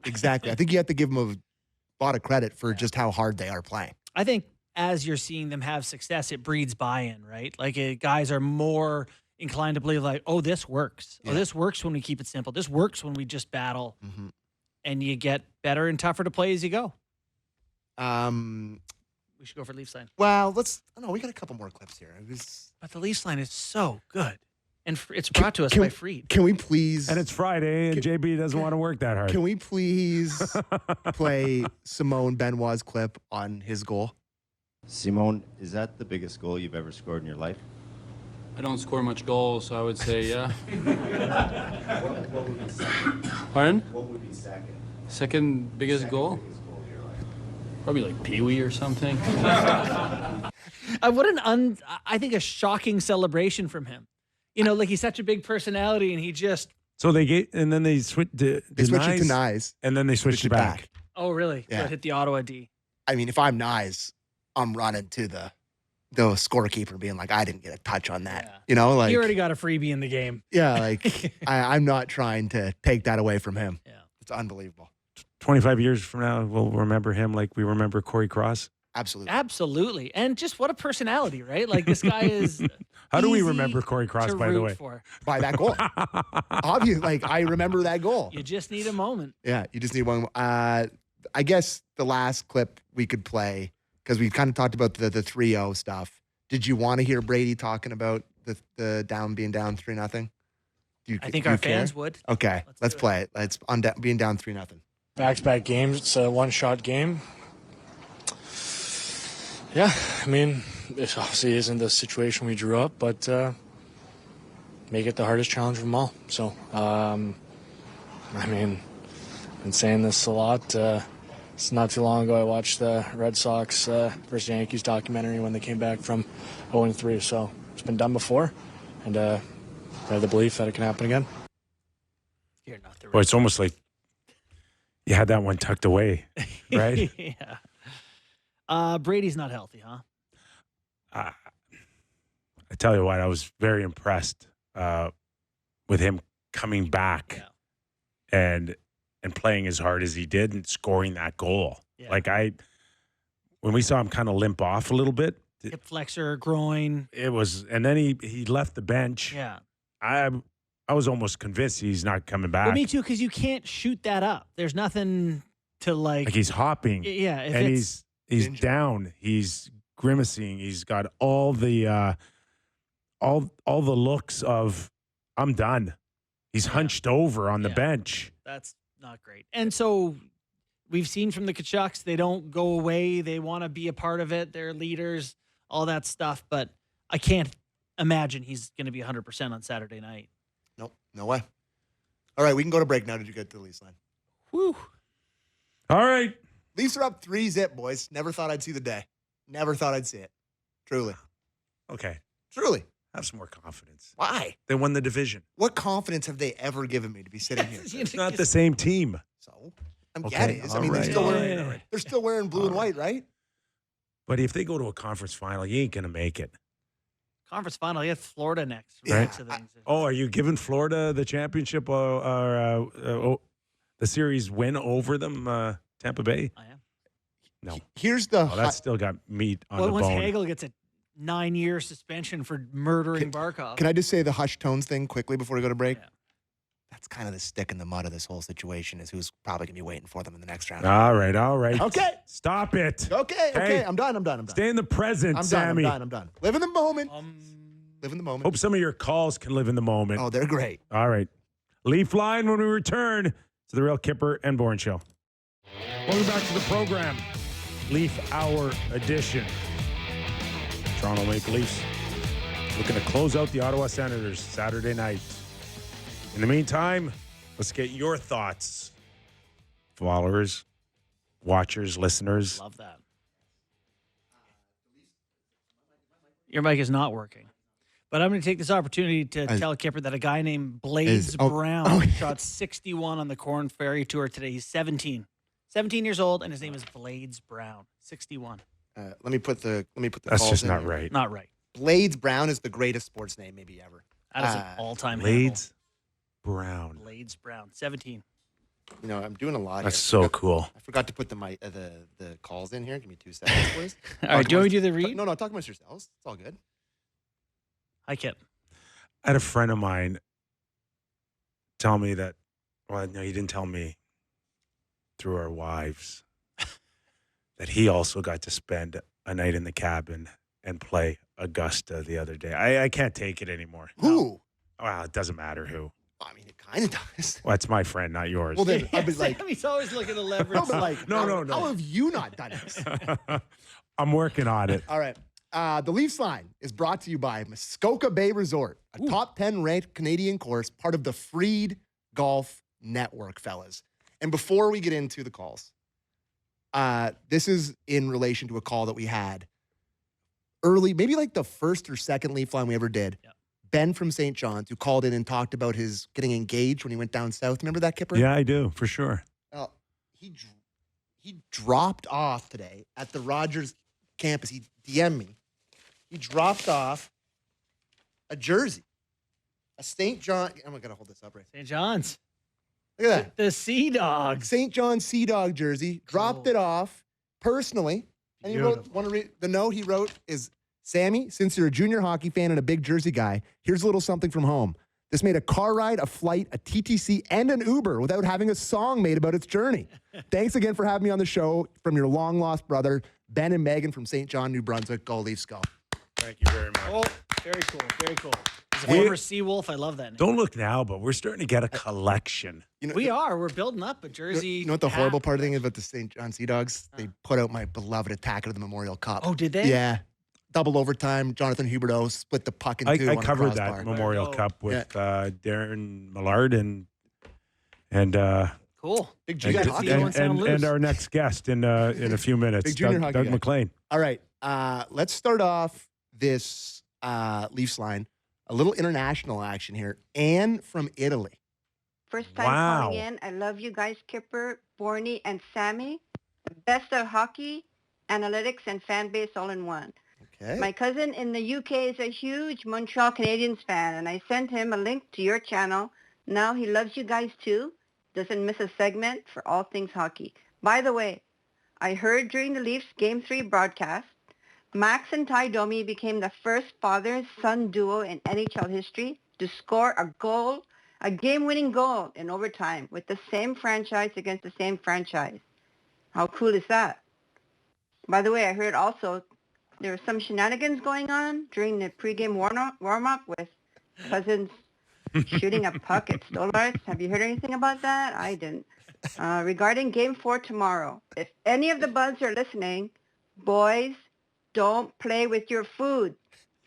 C: exactly. I think you have to give him a lot of credit for just how hard they are playing.
B: I think as you're seeing them have success, it breeds buy-in, right? Guys are more inclined to believe this works. Yeah. Oh, this works when we keep it simple. This works when we just battle. Mm-hmm. and you get better and tougher to play as you go. We should go for Leafs line.
C: Well, we got a couple more clips here.
B: But the Leafs line is so good. And it's brought to us by Freed.
C: Can we please?
A: And it's Friday, and JB doesn't want to work that hard.
C: Can we please play Simone Benoit's clip on his goal?
G: Simone, is that the biggest goal you've ever scored in your life?
J: I don't score much goals, so I would say yeah. Pardon?
G: What would be second?
J: Second biggest goal? Probably like Pee Wee or something.
B: I think a shocking celebration from him. Like he's such a big personality, and he just.
A: So they switched to
C: They switched it to Nyes.
A: and then they switched it back.
B: Oh, really?
C: Yeah.
B: So it hit the Ottawa D.
C: I mean, if I'm Nyes, I'm running to the scorekeeper being like, I didn't get a touch on that.
B: Yeah.
C: Like
B: You already got a freebie in the game.
C: yeah, like I'm not trying to take that away from him.
B: Yeah.
C: It's unbelievable.
A: 25 years from now, we'll remember him like we remember Corey Cross.
C: Absolutely.
B: Absolutely. And just what a personality, right? Like this guy is.
A: How do we
B: easy
A: I Corey Cross,
B: to
A: by the
B: root
A: way?
B: for.
C: By that goal. Obviously, like I remember that goal.
B: You just need a moment.
C: Yeah, you just need one. I guess the last clip we could play, because we kind of talked about the 3-0 stuff. Did you want to hear Brady talking about the being down 3-0?
B: I think our fans would.
C: Okay, let's play it. Let's being down 3-0.
K: Back-to-back games. It's a one-shot game. Yeah, I mean, it obviously isn't the situation we drew up, but make it the hardest challenge of them all. So, I mean, I've been saying this a lot. It's not too long ago I watched the Red Sox versus Yankees documentary when they came back from 0-3. So it's been done before, and I have the belief that it can happen again.
B: You're not the
A: Well, it's almost like you had that one tucked away, right?
B: Yeah. Brady's not healthy, huh?
A: I tell you what, I was very impressed with him coming back and playing as hard as he did and scoring that goal.
B: Yeah.
A: Like when we saw him kind of limp off a little bit,
B: Hip flexor, groin.
A: it was, and then he left the bench.
B: Yeah.
A: I was almost convinced he's not coming back.
B: Well, me too, because you can't shoot that up. There's nothing to like.
A: Like he's hopping.
B: Yeah. If
A: And
B: it's,
A: he's down. He's grimacing. He's got all the looks of I'm done. He's hunched over on the bench.
B: that's not great. And so we've seen from the Kachucks, they don't go away. They want to be a part of it. They're leaders, all that stuff. But I can't imagine he's going to be 100% on Saturday night.
C: Nope, no way. All right, we can go to break now. Did you get to the Leafs line?
B: Whew.
A: All right.
C: Leafs are up 3-0, boys. Never thought I'd see the day. Never thought I'd see it. Truly.
A: Okay.
C: Truly.
A: Have some more confidence.
C: Why?
A: They won the division.
C: What confidence have they ever given me to be sitting here?
A: It's not the same team.
C: So, yeah,
A: Okay,
C: it is. I
A: all
C: mean,
A: right.
C: they're still wearing blue and white, right?
A: But if they go to a conference final, you ain't going to make it.
B: Conference final, you have Florida next.
C: Yeah.
B: Next to things.
A: Are you giving Florida the championship or the series win over them, Tampa Bay?
B: I am.
A: No.
C: Here's the
A: Oh, that's still got meat on
B: Well,
A: the
B: once
A: bone.
B: Hagel gets a 9-year suspension for murdering Barkov.
C: Can I just say the hush tones thing quickly before we go to break?
B: Yeah.
C: That's kind of the stick in the mud of this whole situation is who's probably going to be waiting for them in the next round.
A: All right.
C: Okay.
A: Stop it.
C: Okay.
A: Hey,
C: I'm done.
A: Stay in the present, Sammy.
C: I'm done. Live in the moment. Live in the moment.
A: Hope some of your calls can live in the moment.
C: Oh, they're great.
A: All right. Leaf line when we return to the Real Kyper and Bourne Show. Welcome back to the program. Leaf Hour edition. Toronto Maple Leafs looking to close out the Ottawa Senators Saturday night. In the meantime, let's get your thoughts. Followers, watchers, listeners.
B: Love that. Your mic is not working. But I'm going to take this opportunity to tell Kyper that a guy named Blades Brown shot 61 on the Corn Ferry Tour today. He's 17 years old, and his name is Blades Brown. 61.
C: Let me put the
A: That's
C: calls
A: just
C: in
A: not
C: here.
A: right.
B: Not right.
C: Blades Brown is the greatest sports name maybe ever.
B: That is an all-time
A: Blades Brown.
B: handle. Blades Brown. 17.
C: You know, I'm doing a lot
A: That's
C: here.
A: so cool.
C: I forgot to put the calls in here. Give me 2 seconds, please.
B: All right, do you want me to do the read?
C: No, talk amongst yourselves. It's all good.
B: Hi, Kip.
A: I had a friend of mine tell me that, well, no, he didn't tell me. through our wives that he also got to spend a night in the cabin and play Augusta the other day. I can't take it anymore.
C: Who?
A: Well, it doesn't matter who.
C: I mean, it kind of does.
A: Well, it's my friend, not yours.
C: Well, then I'd be like,
B: Sammy's always looking to leverage.
C: no, but like,
A: No.
C: How have you not done this?
A: I'm working on it.
C: All right. The Leafs line is brought to you by Muskoka Bay Resort, a top 10 ranked Canadian course, part of the Freed Golf Network, fellas. And before we get into the calls, this is in relation to a call that we had early, maybe like the first or second Leaf line we ever did.
B: Yep.
C: Ben from St. John's, who called in and talked about his getting engaged when he went down south. Remember that, Kyper?
A: Yeah, I do, for sure.
C: He dropped off today at the Rogers campus. He DM'd me. He dropped off a jersey, a St. John. I'm going to hold this up right.
B: St. John's.
C: Look at that.
B: The Sea Dogs.
C: St. John's Sea Dog jersey. Dropped it off personally. And he wrote, want to read the note he wrote is, Sammy, since you're a junior hockey fan and a big jersey guy, here's a little something from home. This made a car ride, a flight, a TTC, and an Uber without having a song made about its journey. Thanks again for having me on the show. From your long-lost brother, Ben and Megan from St. John, New Brunswick. Go Leafs, go.
A: Thank you very much.
B: Oh, very cool. Very cool. As a former Sea Wolf, I love that name.
A: Don't look now, but we're starting to get a collection.
C: You know,
B: We are. We're building up a jersey.
C: You know what the horrible part of the thing is about the St. John Sea Dogs? They put out my beloved attack of the Memorial Cup.
B: Oh, did they?
C: Yeah. Double overtime. Jonathan Huberdeau split the puck in two.
A: I
C: on a
A: covered
C: crossbar.
A: that Memorial Cup with Darren Millard and
B: Cool.
C: Big junior hockey.
A: and our next guest in a few minutes,
C: Big junior hockey
A: Doug
C: guy.
A: MacLean.
C: All right. Let's start off this Leafs line. A little international action here. Anne from Italy.
L: First time calling in. I love you guys, Kyper, Bourne and Sammy. The best of hockey, analytics, and fan base all in one.
C: Okay.
L: My cousin in the UK is a huge Montreal Canadiens fan, and I sent him a link to your channel. Now he loves you guys too. Doesn't miss a segment for all things hockey. By the way, I heard during the Leafs Game 3 broadcast, Max and Ty Domi became the first father-son duo in NHL history to score a game-winning goal in overtime with the same franchise against the same franchise. How cool is that? By the way, I heard also there were some shenanigans going on during the pregame warm-up with Cousins shooting a puck at Stolarz. Have you heard anything about that? I didn't. Regarding Game 4 tomorrow, if any of the Buds are listening, boys, don't play with your food.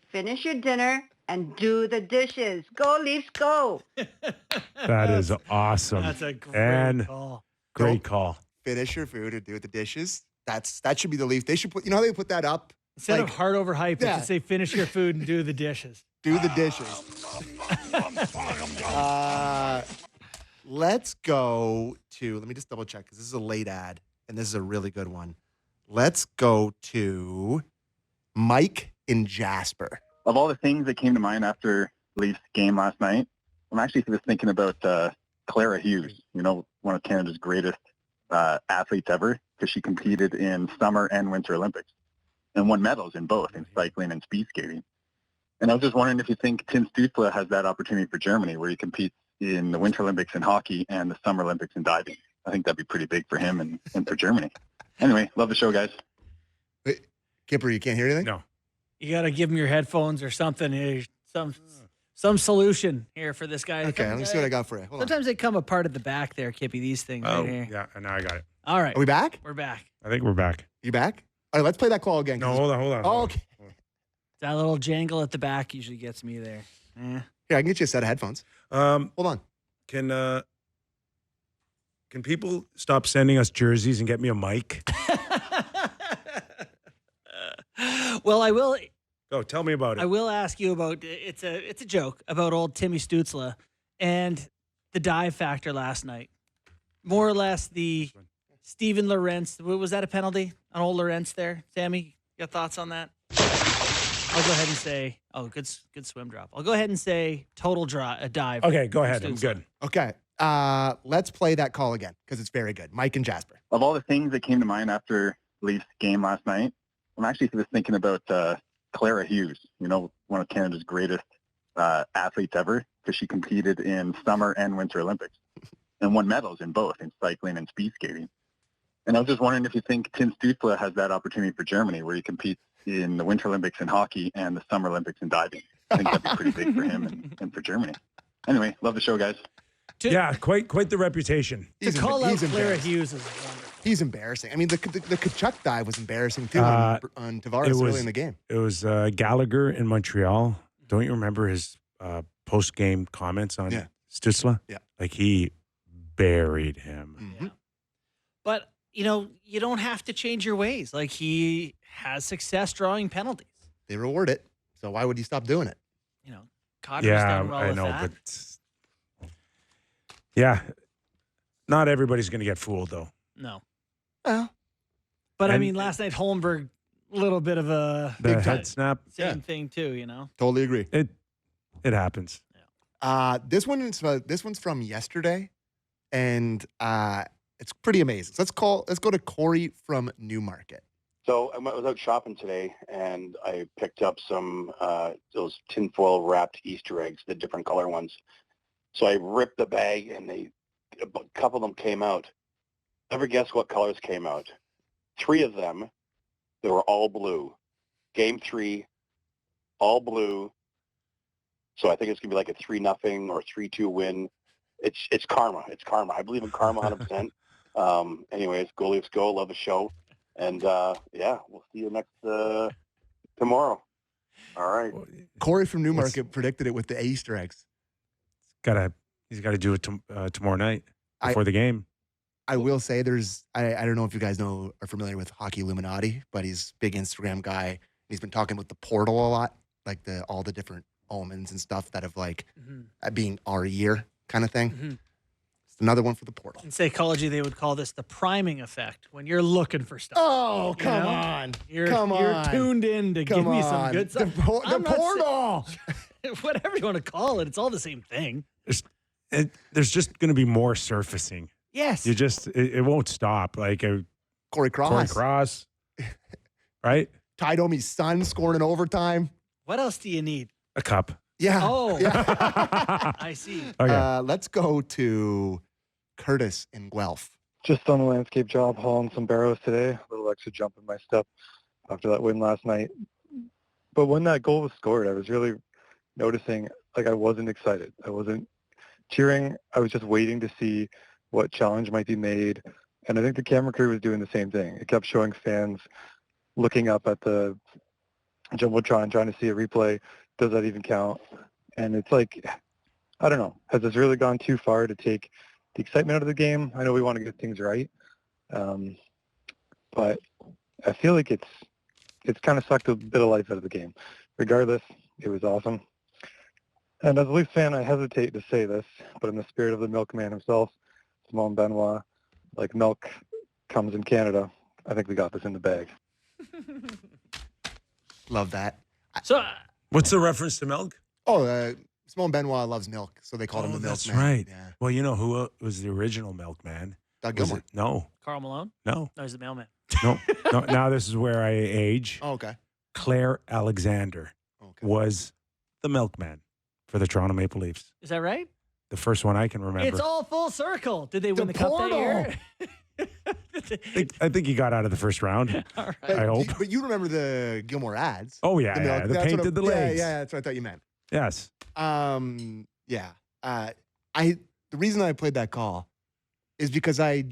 L: Finish your dinner and do the dishes. Go Leafs, go!
A: That is awesome.
B: That's a great call.
A: Great call.
C: Finish your food and do it the dishes. That should be the Leaf. They should put. You know how they put that up
B: Instead of heart over hype, it should say finish your food and do the dishes.
C: Do the dishes. Let's go to. Let me just double check because this is a late ad and this is a really good one. Let's go to Mike in Jasper.
M: Of all the things that came to mind after Leafs game last night, I'm actually just thinking about Clara Hughes, one of Canada's greatest athletes ever, because she competed in Summer and Winter Olympics and won medals in both, in cycling and speed skating. And I was just wondering if you think Tim Stützle has that opportunity for Germany, where he competes in the Winter Olympics in hockey and the Summer Olympics in diving. I think that'd be pretty big for him and for Germany. Anyway, love the show, guys.
C: Wait, Kyper, you can't hear anything?
A: No.
B: You got to give him your headphones or something. Some solution here for this guy.
C: Okay, let me see what I got for you. Hold on.
B: Sometimes they come apart at the back there, Kippy, these things
A: Oh,
B: right here.
A: yeah, now I got it.
B: All right.
C: Are we back?
B: We're back.
A: I think we're back.
C: You back? All right, let's play that call again.
A: No, hold on.
C: Oh, okay.
B: That little jangle at the back usually gets me there.
C: Here, I can get you a set of headphones.
A: Hold
C: on.
A: Can people stop sending us jerseys and get me a mic?
B: Well, I will.
A: Go, tell me about it.
B: I will ask you about it's a joke about old Timmy Stützle and the dive factor last night. More or less the Steven Lorentz. Was that a penalty on old Lorentz there? Sammy, you got thoughts on that? I'll go ahead and say, good swim drop. I'll go ahead and say total dive.
A: Okay, go ahead.
B: Stützle.
A: I'm good.
C: Okay. Let's play that call again because it's very good. Mike and Jasper.
M: Of all the things that came to mind after Leafs game last night, I'm actually just thinking about Clara Hughes, one of Canada's greatest athletes ever, because she competed in Summer and Winter Olympics and won medals in both, in cycling and speed skating. And I was just wondering if you think Tim Stützle has that opportunity for Germany, where he competes in the Winter Olympics in hockey and the Summer Olympics in diving. I think that'd be pretty big for him and for Germany. Anyway, love the show, guys.
A: Yeah, quite the reputation.
B: To call out Clara Hughes is wonderful.
C: He's embarrassing. I mean, the Kachuk dive was embarrassing too on Tavares early in the game.
A: It was Gallagher in Montreal. Don't you remember his post-game comments on Stützle?
C: Yeah.
A: Like he buried him.
C: Mm-hmm.
B: Yeah. But, you don't have to change your ways. Like, he has success drawing penalties.
C: They reward it. So why would he stop doing it?
B: Cotter's done well
A: I
B: with
A: know,
B: that.
A: but yeah, not everybody's going to get fooled, though.
B: No.
C: Well.
B: But, last night, Holmberg, a little bit of a...
A: The head snap.
B: Same thing, too,
C: Totally agree.
A: It happens.
C: This one's from yesterday, and it's pretty amazing. So let's go to Corey from Newmarket.
N: So I was out shopping today, and I picked up some those tinfoil wrapped Easter eggs, the different color ones. So I ripped the bag, and a couple of them came out. Ever guess what colors came out? 3 of them, they were all blue. Game 3, all blue. So I think it's gonna be like a 3-0 or 3-2 win. It's karma. It's karma. I believe in karma 100%. Anyways, go Leafs go. Love the show. And, we'll see you next tomorrow. All right.
C: Corey from Newmarket predicted it with the Easter eggs.
A: He's got to do it tomorrow night before the game.
C: I will say I don't know if you guys are familiar with Hockey Illuminati, but he's a big Instagram guy. He's been talking with the portal a lot, like all the different omens and stuff that have being our year kind of thing.
B: Mm-hmm.
C: It's another one for the portal.
B: In psychology, they would call this the priming effect, when you're looking for stuff.
C: Oh, come on.
B: You're tuned in to give me some good stuff.
C: The portal.
B: Whatever you want to call it, it's all the same thing.
A: There's just going to be more surfacing.
B: Yes.
A: It won't stop. Like
C: Corey Cross. Right? Ty Domi's son scoring in overtime.
B: What else do you need?
A: A cup.
C: Yeah.
B: Oh.
C: Yeah.
B: I see.
A: Okay.
C: Let's go to Curtis in Guelph.
O: Just on the landscape job, hauling some barrows today. A little extra jump in my step after that win last night. But when that goal was scored, I was really noticing, I wasn't excited. I wasn't cheering. I was just waiting to see what challenge might be made. And I think the camera crew was doing the same thing. It kept showing fans looking up at the Jumbotron, trying to see a replay. Does that even count? And it's I don't know. Has this really gone too far to take the excitement out of the game? I know we want to get things right. But I feel like it's kind of sucked a bit of life out of the game. Regardless, it was awesome. And as a Leafs fan, I hesitate to say this, but in the spirit of the milkman himself, Simone Benoit, milk comes in Canada, I think we got this in the bag.
C: Love that.
B: So,
A: what's the reference to milk?
C: Oh, Simone Benoit loves milk, so they called him the milkman.
A: That's right.
C: Yeah.
A: Well, you know who was the original milkman?
C: Doug Gilmour.
A: No.
B: Carl Malone?
A: No.
B: No, he's the mailman.
A: No. Now this is where I age.
C: Oh, okay.
A: Claire Alexander was the milkman for the Toronto Maple Leafs.
B: Is that right?
A: The first one I can remember.
B: It's all full circle. Did they win the cup that year?
A: I think he got out of the first round.
B: All right.
A: I hope.
C: But you remember the Gilmour ads?
A: Oh yeah, the
C: That's
A: painted the legs.
C: Yeah, that's what I thought you meant.
A: Yes.
C: Yeah. The reason I played that call is because I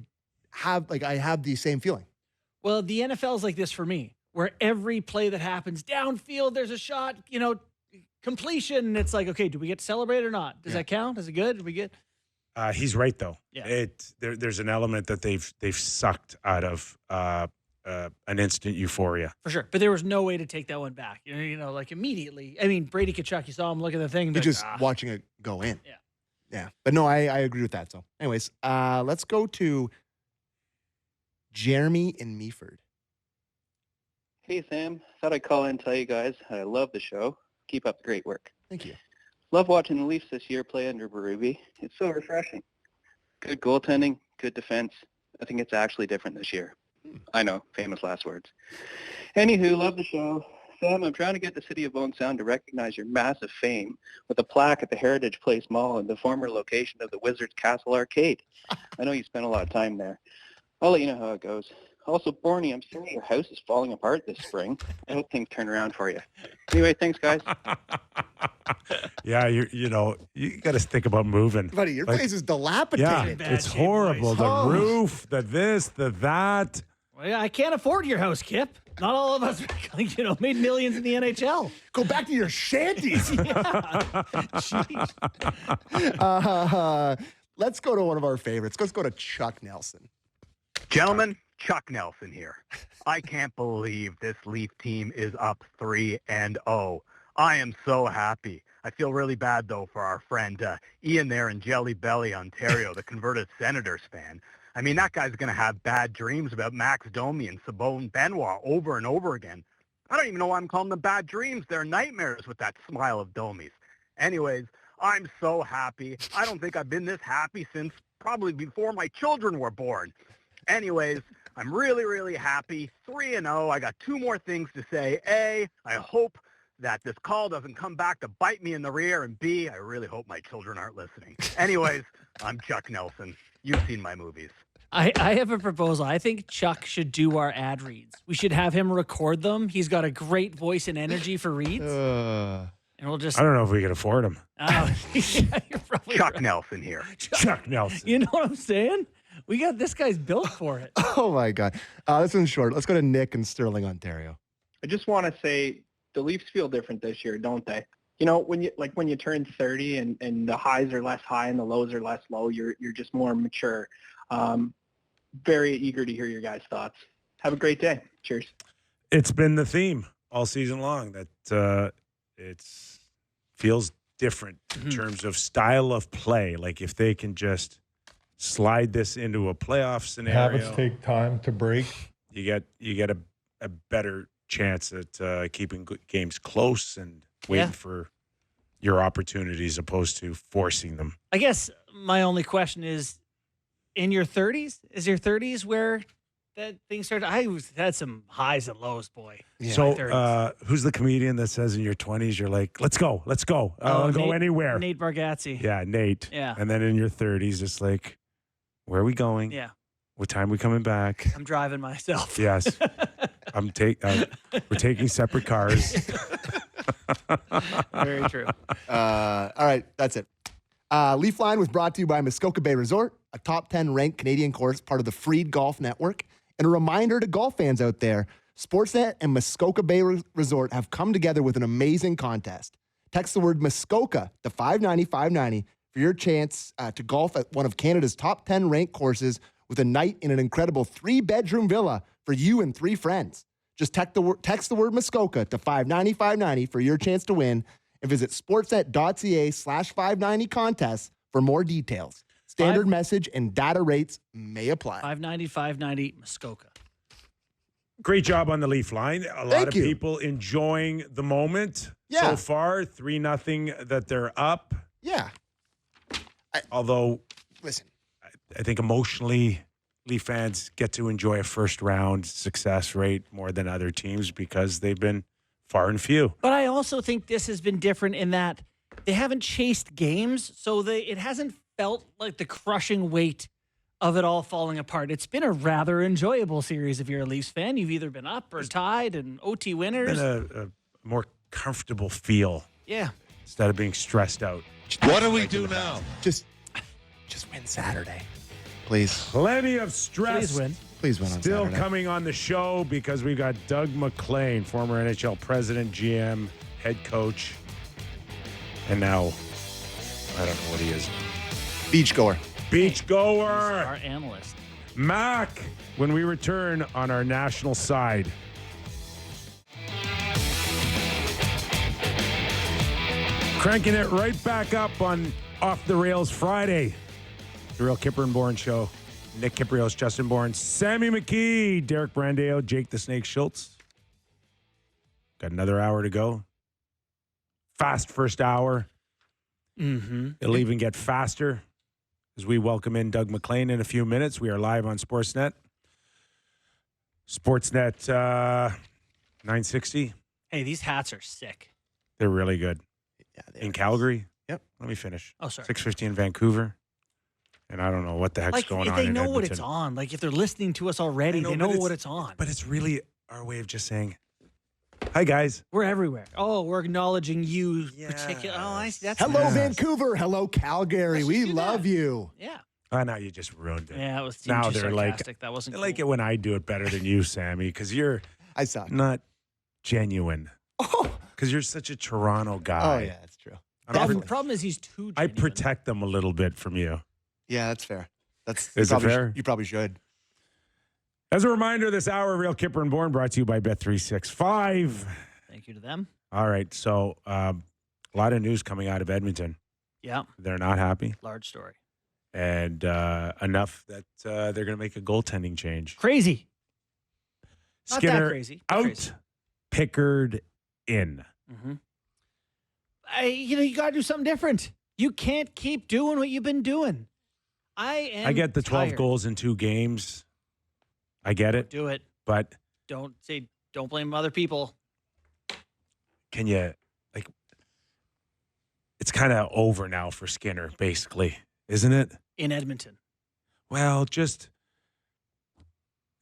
C: have the same feeling.
B: Well, the NFL is like this for me, where every play that happens downfield, there's a shot, completion. It's like, okay, do we get to celebrate or not? Does that count? Is it good? Did we get?
A: He's right though.
B: Yeah.
A: There's an element that they've sucked out of an instant euphoria.
B: For sure. But there was no way to take that one back. Immediately. I mean, Brady Tkachuk, you saw him look at the thing.
C: You're just watching it go in.
B: Yeah.
C: Yeah. But no, I agree with that. So anyways, let's go to Jeremy in Meaford.
P: Hey, Sam. Thought I'd call in and tell you guys I love the show. Keep up the great work.
C: Thank you.
P: Love watching the Leafs this year play under Berube. It's so refreshing. Good goaltending, good defense. I think it's actually different this year. I know, famous last words. Anywho, love the show. Sam, I'm trying to get the city of Bourne Sound to recognize your massive fame with a plaque at the Heritage Place Mall and the former location of the Wizards Castle Arcade. I know you spent a lot of time there. I'll let you know how it goes. Also, Borny, I'm sorry your house is falling apart this spring. I hope things turn around for you. Anyway, thanks, guys.
A: Yeah, you got to think about moving.
C: Buddy, your
A: Like,
C: place is dilapidated.
A: Yeah, it's horrible. The roof, the this, the that.
B: Well, yeah, I can't afford your house, Kip. Not all of us, made millions in the NHL.
C: Go back to your shanties. Let's go to one of our favorites. Let's go to Chuck Nelson.
Q: Gentlemen, Chuck Nelson here. I can't believe this Leaf team is up 3-0. I am so happy. I feel really bad, though, for our friend Ian there in Jelly Belly, Ontario, the converted Senators fan. I mean, that guy's going to have bad dreams about Max Domi and Sabone Benoit over and over again. I don't even know why I'm calling them bad dreams. They're nightmares with that smile of Domi's. Anyways, I'm so happy. I don't think I've been this happy since probably before my children were born. Anyways, I'm really, really happy. 3-0. I got two more things to say. A, I hope that this call doesn't come back to bite me in the rear. And B, I really hope my children aren't listening. Anyways, I'm Chuck Nelson. You've seen my movies.
B: I have a proposal. I think Chuck should do our ad reads. We should have him record them. He's got a great voice and energy for reads. And we'll just...
A: I don't know if we can afford them.
B: Yeah, you're probably
Q: Chuck
B: right.
Q: Nelson here.
A: Chuck Nelson.
B: You know what I'm saying? We got this guy's built for it.
C: Oh, my God. This one's short. Let's go to Nick in Sterling, Ontario.
R: I just want to say the Leafs feel different this year, don't they? You know, when you turn 30 and the highs are less high and the lows are less low, you're just more mature. Very eager to hear your guys' thoughts. Have a great day. Cheers.
A: It's been the theme all season long that it feels different in terms of style of play. Like if they can just slide this into a playoff scenario,
E: Habits take time to break.
A: you get a better chance at keeping games close and waiting for your opportunities opposed to forcing them.
B: I guess my only question is, in your 30s, is your 30s where that thing started? I had some highs and lows, boy.
C: Yeah.
A: So who's the comedian that says in your 20s, you're like, let's go. I'll go anywhere.
B: Nate Bargatze.
A: Yeah, Nate.
B: Yeah.
A: And then in your 30s, it's like, where are we going?
B: Yeah.
A: What time are we coming back?
B: I'm driving myself.
A: Yes. We're taking separate cars.
B: Very true.
C: All right, that's it. Leaf Line was brought to you by Muskoka Bay Resort, a top 10 ranked Canadian course, part of the Freed Golf Network. And a reminder to golf fans out there, Sportsnet and Muskoka Bay Resort have come together with an amazing contest. Text the word Muskoka to 590-590 for your chance to golf at one of Canada's top 10 ranked courses with a night in an incredible 3-bedroom villa for you and 3 friends. Just text the word Muskoka to 590-590 for your chance to win, and visit sportsnet.ca/590 contest for more details. Standard message and data rates may apply.
B: 590 Muskoka.
A: Great job on the Leaf Line. A lot of people enjoying the moment so far. 3-0 that they're up.
C: Yeah.
A: Although,
C: listen,
A: I think emotionally, Leaf fans get to enjoy a first round success rate more than other teams because they've been far and few.
B: But I also think this has been different in that they haven't chased games, so it hasn't felt like the crushing weight of it all falling apart. It's been a rather enjoyable series if you're a Leafs fan. You've either been up or tied and OT winners.
A: It's been a more comfortable feel.
B: Yeah.
A: Instead of being stressed out.
S: What do we do now?
C: Just win Saturday. Please.
A: Plenty of stress.
B: Please win.
C: Please win on
A: Still
C: Saturday.
A: coming on the show because we've got Doug MacLean, former NHL president, GM, head coach, and now, I don't know what he is.
C: Beachgoer.
A: Beachgoer.
B: Our analyst.
A: Mac, when we return on our national side. Cranking it right back up on Off the Rails Friday. The Real Kyper and Bourne Show. Nick Kypreos, Justin Bourne, Sammy McKee, Derek Brandeo, Jake the Snake Schultz. Got another hour to go. Fast first hour.
B: Mm-hmm.
A: It'll even get faster as we welcome in Doug MacLean in a few minutes. We are live on Sportsnet. Sportsnet 960.
B: Hey, these hats are sick.
A: They're really good.
C: Yeah,
A: in Calgary.
C: Yep.
A: Let me finish.
B: Oh, sorry.
A: 650 in Vancouver. And I don't know what the heck's
B: Like,
A: going
B: if
A: on
B: they
A: in
B: know what
A: Edmonton.
B: it's on. Like, if they're listening to us already, they know what it's on.
A: But it's really our way of just saying, hi, guys.
B: We're everywhere. Oh, we're acknowledging you particular. Oh, I see. That's
C: Hello,
B: nice.
C: Vancouver. Hello, Calgary. We love you.
B: Yeah.
A: Oh, now you just ruined it.
B: Yeah, it was
A: now
B: too
A: they're like,
B: sarcastic. That wasn't
A: they
B: cool.
A: like it when I do it better than you, Sammy, because you're
C: I suck.
A: not genuine. Because you're such a Toronto guy.
C: Oh, yeah, that's true.
B: The problem is he's too
A: I
B: genuine.
A: protect them a little bit from you.
C: Yeah, that's fair.
A: Is it fair?
C: You probably should.
A: As a reminder, this hour of Real Kyper and Bourne brought to you by Bet365.
B: Thank you to them.
A: All right, so a lot of news coming out of Edmonton.
B: Yeah.
A: They're not happy.
B: Large story.
A: And enough that they're going to make a goaltending change.
B: Crazy. Not that
A: Skinner
B: crazy.
A: out,
B: Crazy.
A: Pickard in.
B: Mm-hmm. You got to do something different. You can't keep doing what you've been doing. I
A: get the 12
B: tired.
A: goals in 2 games. I get it.
B: Do it.
A: But
B: Don't blame other people.
A: can you, like, it's kind of over now for Skinner, basically, isn't it?
B: In Edmonton.
A: Well, just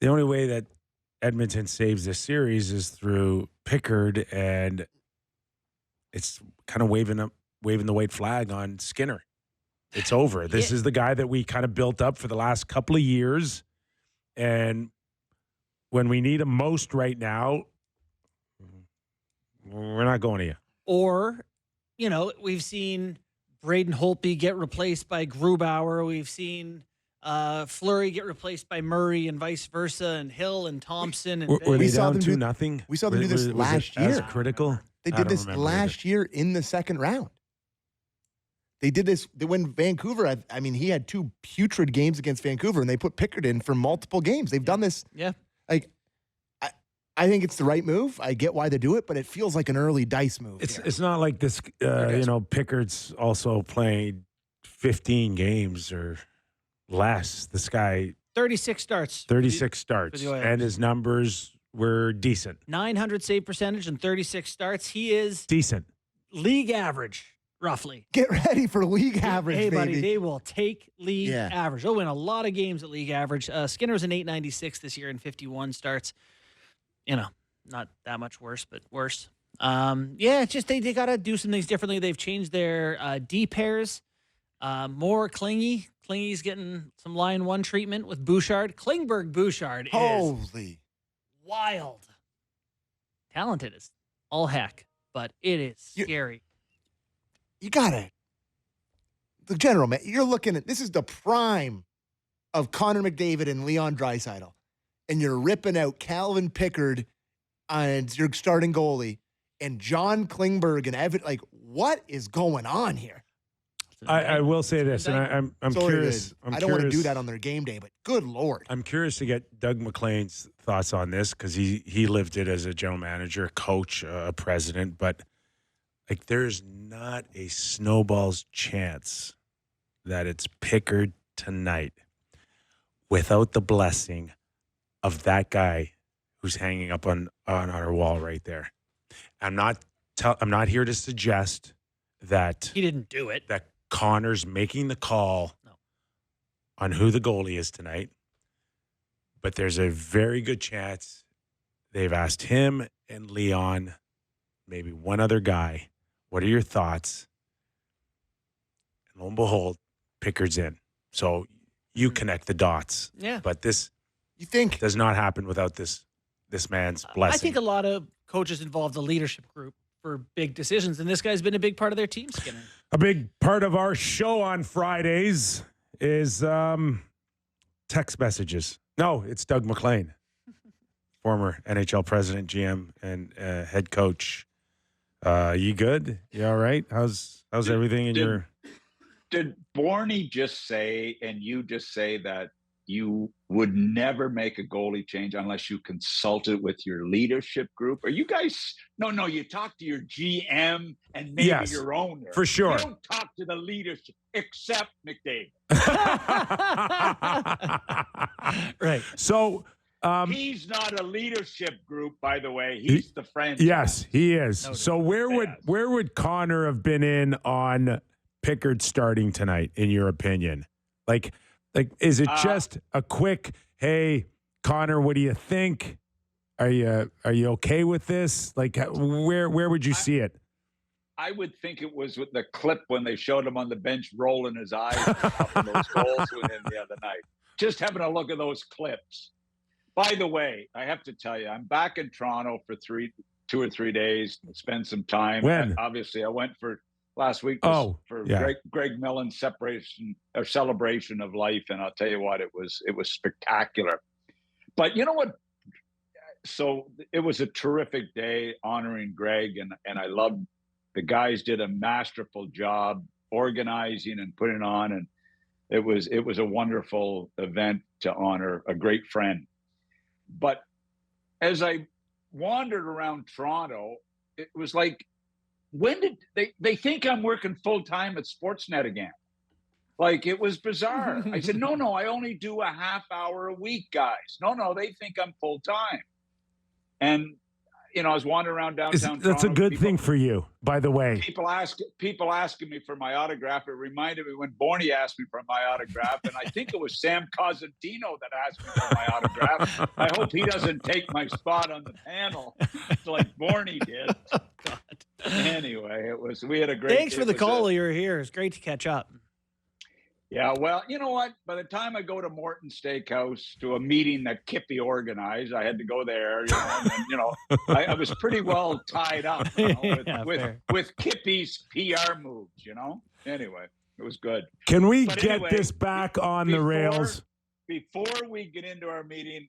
A: the only way that Edmonton saves this series is through Pickard, and it's kind of waving the white flag on Skinner. It's over. This is the guy that we kind of built up for the last couple of years, and when we need him most right now, we're not going to you.
B: Or, we've seen Braden Holtby get replaced by Grubauer. We've seen Fleury get replaced by Murray and vice versa, and Hill and Thompson. And
A: Were they
C: We saw
A: down
C: them do-
A: 2-0?
C: we saw them do this
A: Was
C: last
A: it as
C: year.
A: critical?
C: They
A: I
C: did
A: don't
C: this
A: remember
C: last year in the second round. They did this when Vancouver, I mean, he had 2 putrid games against Vancouver, and they put Pickard in for multiple games. They've done this.
B: Yeah.
C: Like, I think it's the right move. I get why they do it, but it feels like an early dice move.
A: It's not like this, Pickard's also playing 15 games or less. This guy,
B: 36 starts.
A: 36 starts,
B: for the Oilers.
A: and his numbers were decent.
B: 900 save percentage and 36 starts. He is
A: Decent.
B: league average, roughly.
C: Get ready for league average,
B: Hey, buddy,
C: baby.
B: they will take league
C: Yeah.
B: average. They'll win a lot of games at league average. Skinner's an 896 this year in 51 starts. Not that much worse, but worse. It's just they got to do some things differently. They've changed their D pairs. More Clingy. Clingy's getting some line 1 treatment with Bouchard. Klingberg-Bouchard is
C: Holy.
B: wild. Talented as all heck, but it is scary.
C: You got it. The general, man, you're looking at this is the prime of Connor McDavid and Leon Draisaitl, and you're ripping out Calvin Pickard and your starting goalie and John Klingberg and Evan. Like, what is going on here?
A: I will say this, and I'm
C: Sorry,
A: curious.
C: I don't want to do that on their game day, but good Lord.
A: I'm curious to get Doug MacLean's thoughts on this because he lived it as a general manager, coach, a president. But like, there's not a snowball's chance that it's Pickard tonight without the blessing of that guy who's hanging up on our wall right there. I'm not here to suggest that
B: He didn't do it.
A: that Connor's making the call on who the goalie is tonight, but there's a very good chance they've asked him and Leon, maybe one other guy, what are your thoughts? And lo and behold, Pickard's in. So you connect the dots.
B: Yeah.
A: But this
C: you think
A: does not happen without this man's blessing.
B: I think a lot of coaches involve the leadership group for big decisions, and this guy's been a big part of their team, Skinner.
A: A big part of our show on Fridays is text messages. No, it's Doug MacLean, former NHL president, GM, and head coach. You good? You all right? How's everything in your...
S: Did Borny just say, and you just say that you would never make a goalie change unless you consulted with your leadership group? Are you guys... No, you talk to your GM and maybe
A: Yes,
S: your owner.
A: for sure.
S: You don't talk to the leadership, except McDavid.
B: Right.
A: So...
S: he's not a leadership group, by the way. He's the franchise.
A: Yes, he is. So where would Connor have been in on Pickard starting tonight, in your opinion? Like, is it just a quick, hey, Connor, what do you think? Are you okay with this? Like, where would you see it?
S: I would think it was with the clip when they showed him on the bench rolling his eyes after those goals within the other night. Just having a look at those clips. By the way, I have to tell you, I'm back in Toronto for 2 or 3 days, spend some time.
A: When?
S: Obviously, I went for last week for Greg Millen's celebration of life, and I'll tell you what, it was spectacular. But you know what? So it was a terrific day honoring Greg, and I loved the guys did a masterful job organizing and putting on, and it was a wonderful event to honor a great friend. But as I wandered around Toronto, it was like, when did they think I'm working full time at Sportsnet again? Like, it was bizarre. I said, no, I only do a half hour a week, guys. No, they think I'm full time. And I was wandering around downtown
A: That's
S: Toronto.
A: a good thing for you, by the way.
S: People asking me for my autograph. It reminded me when Bourne asked me for my autograph, and I think it was Sam Cosentino that asked me for my autograph. I hope he doesn't take my spot on the panel like Bourne did.
B: Oh, God.
S: Anyway, we had a great.
B: Thanks for the call while you were here. It's great to catch up.
S: Yeah, well, you know what? By the time I go to Morton Steakhouse to a meeting that Kippy organized, I had to go there. I was pretty well tied up with Kippy's PR moves. Anyway, it was good.
A: Can we get this back on the rails?
S: Before we get into our meeting,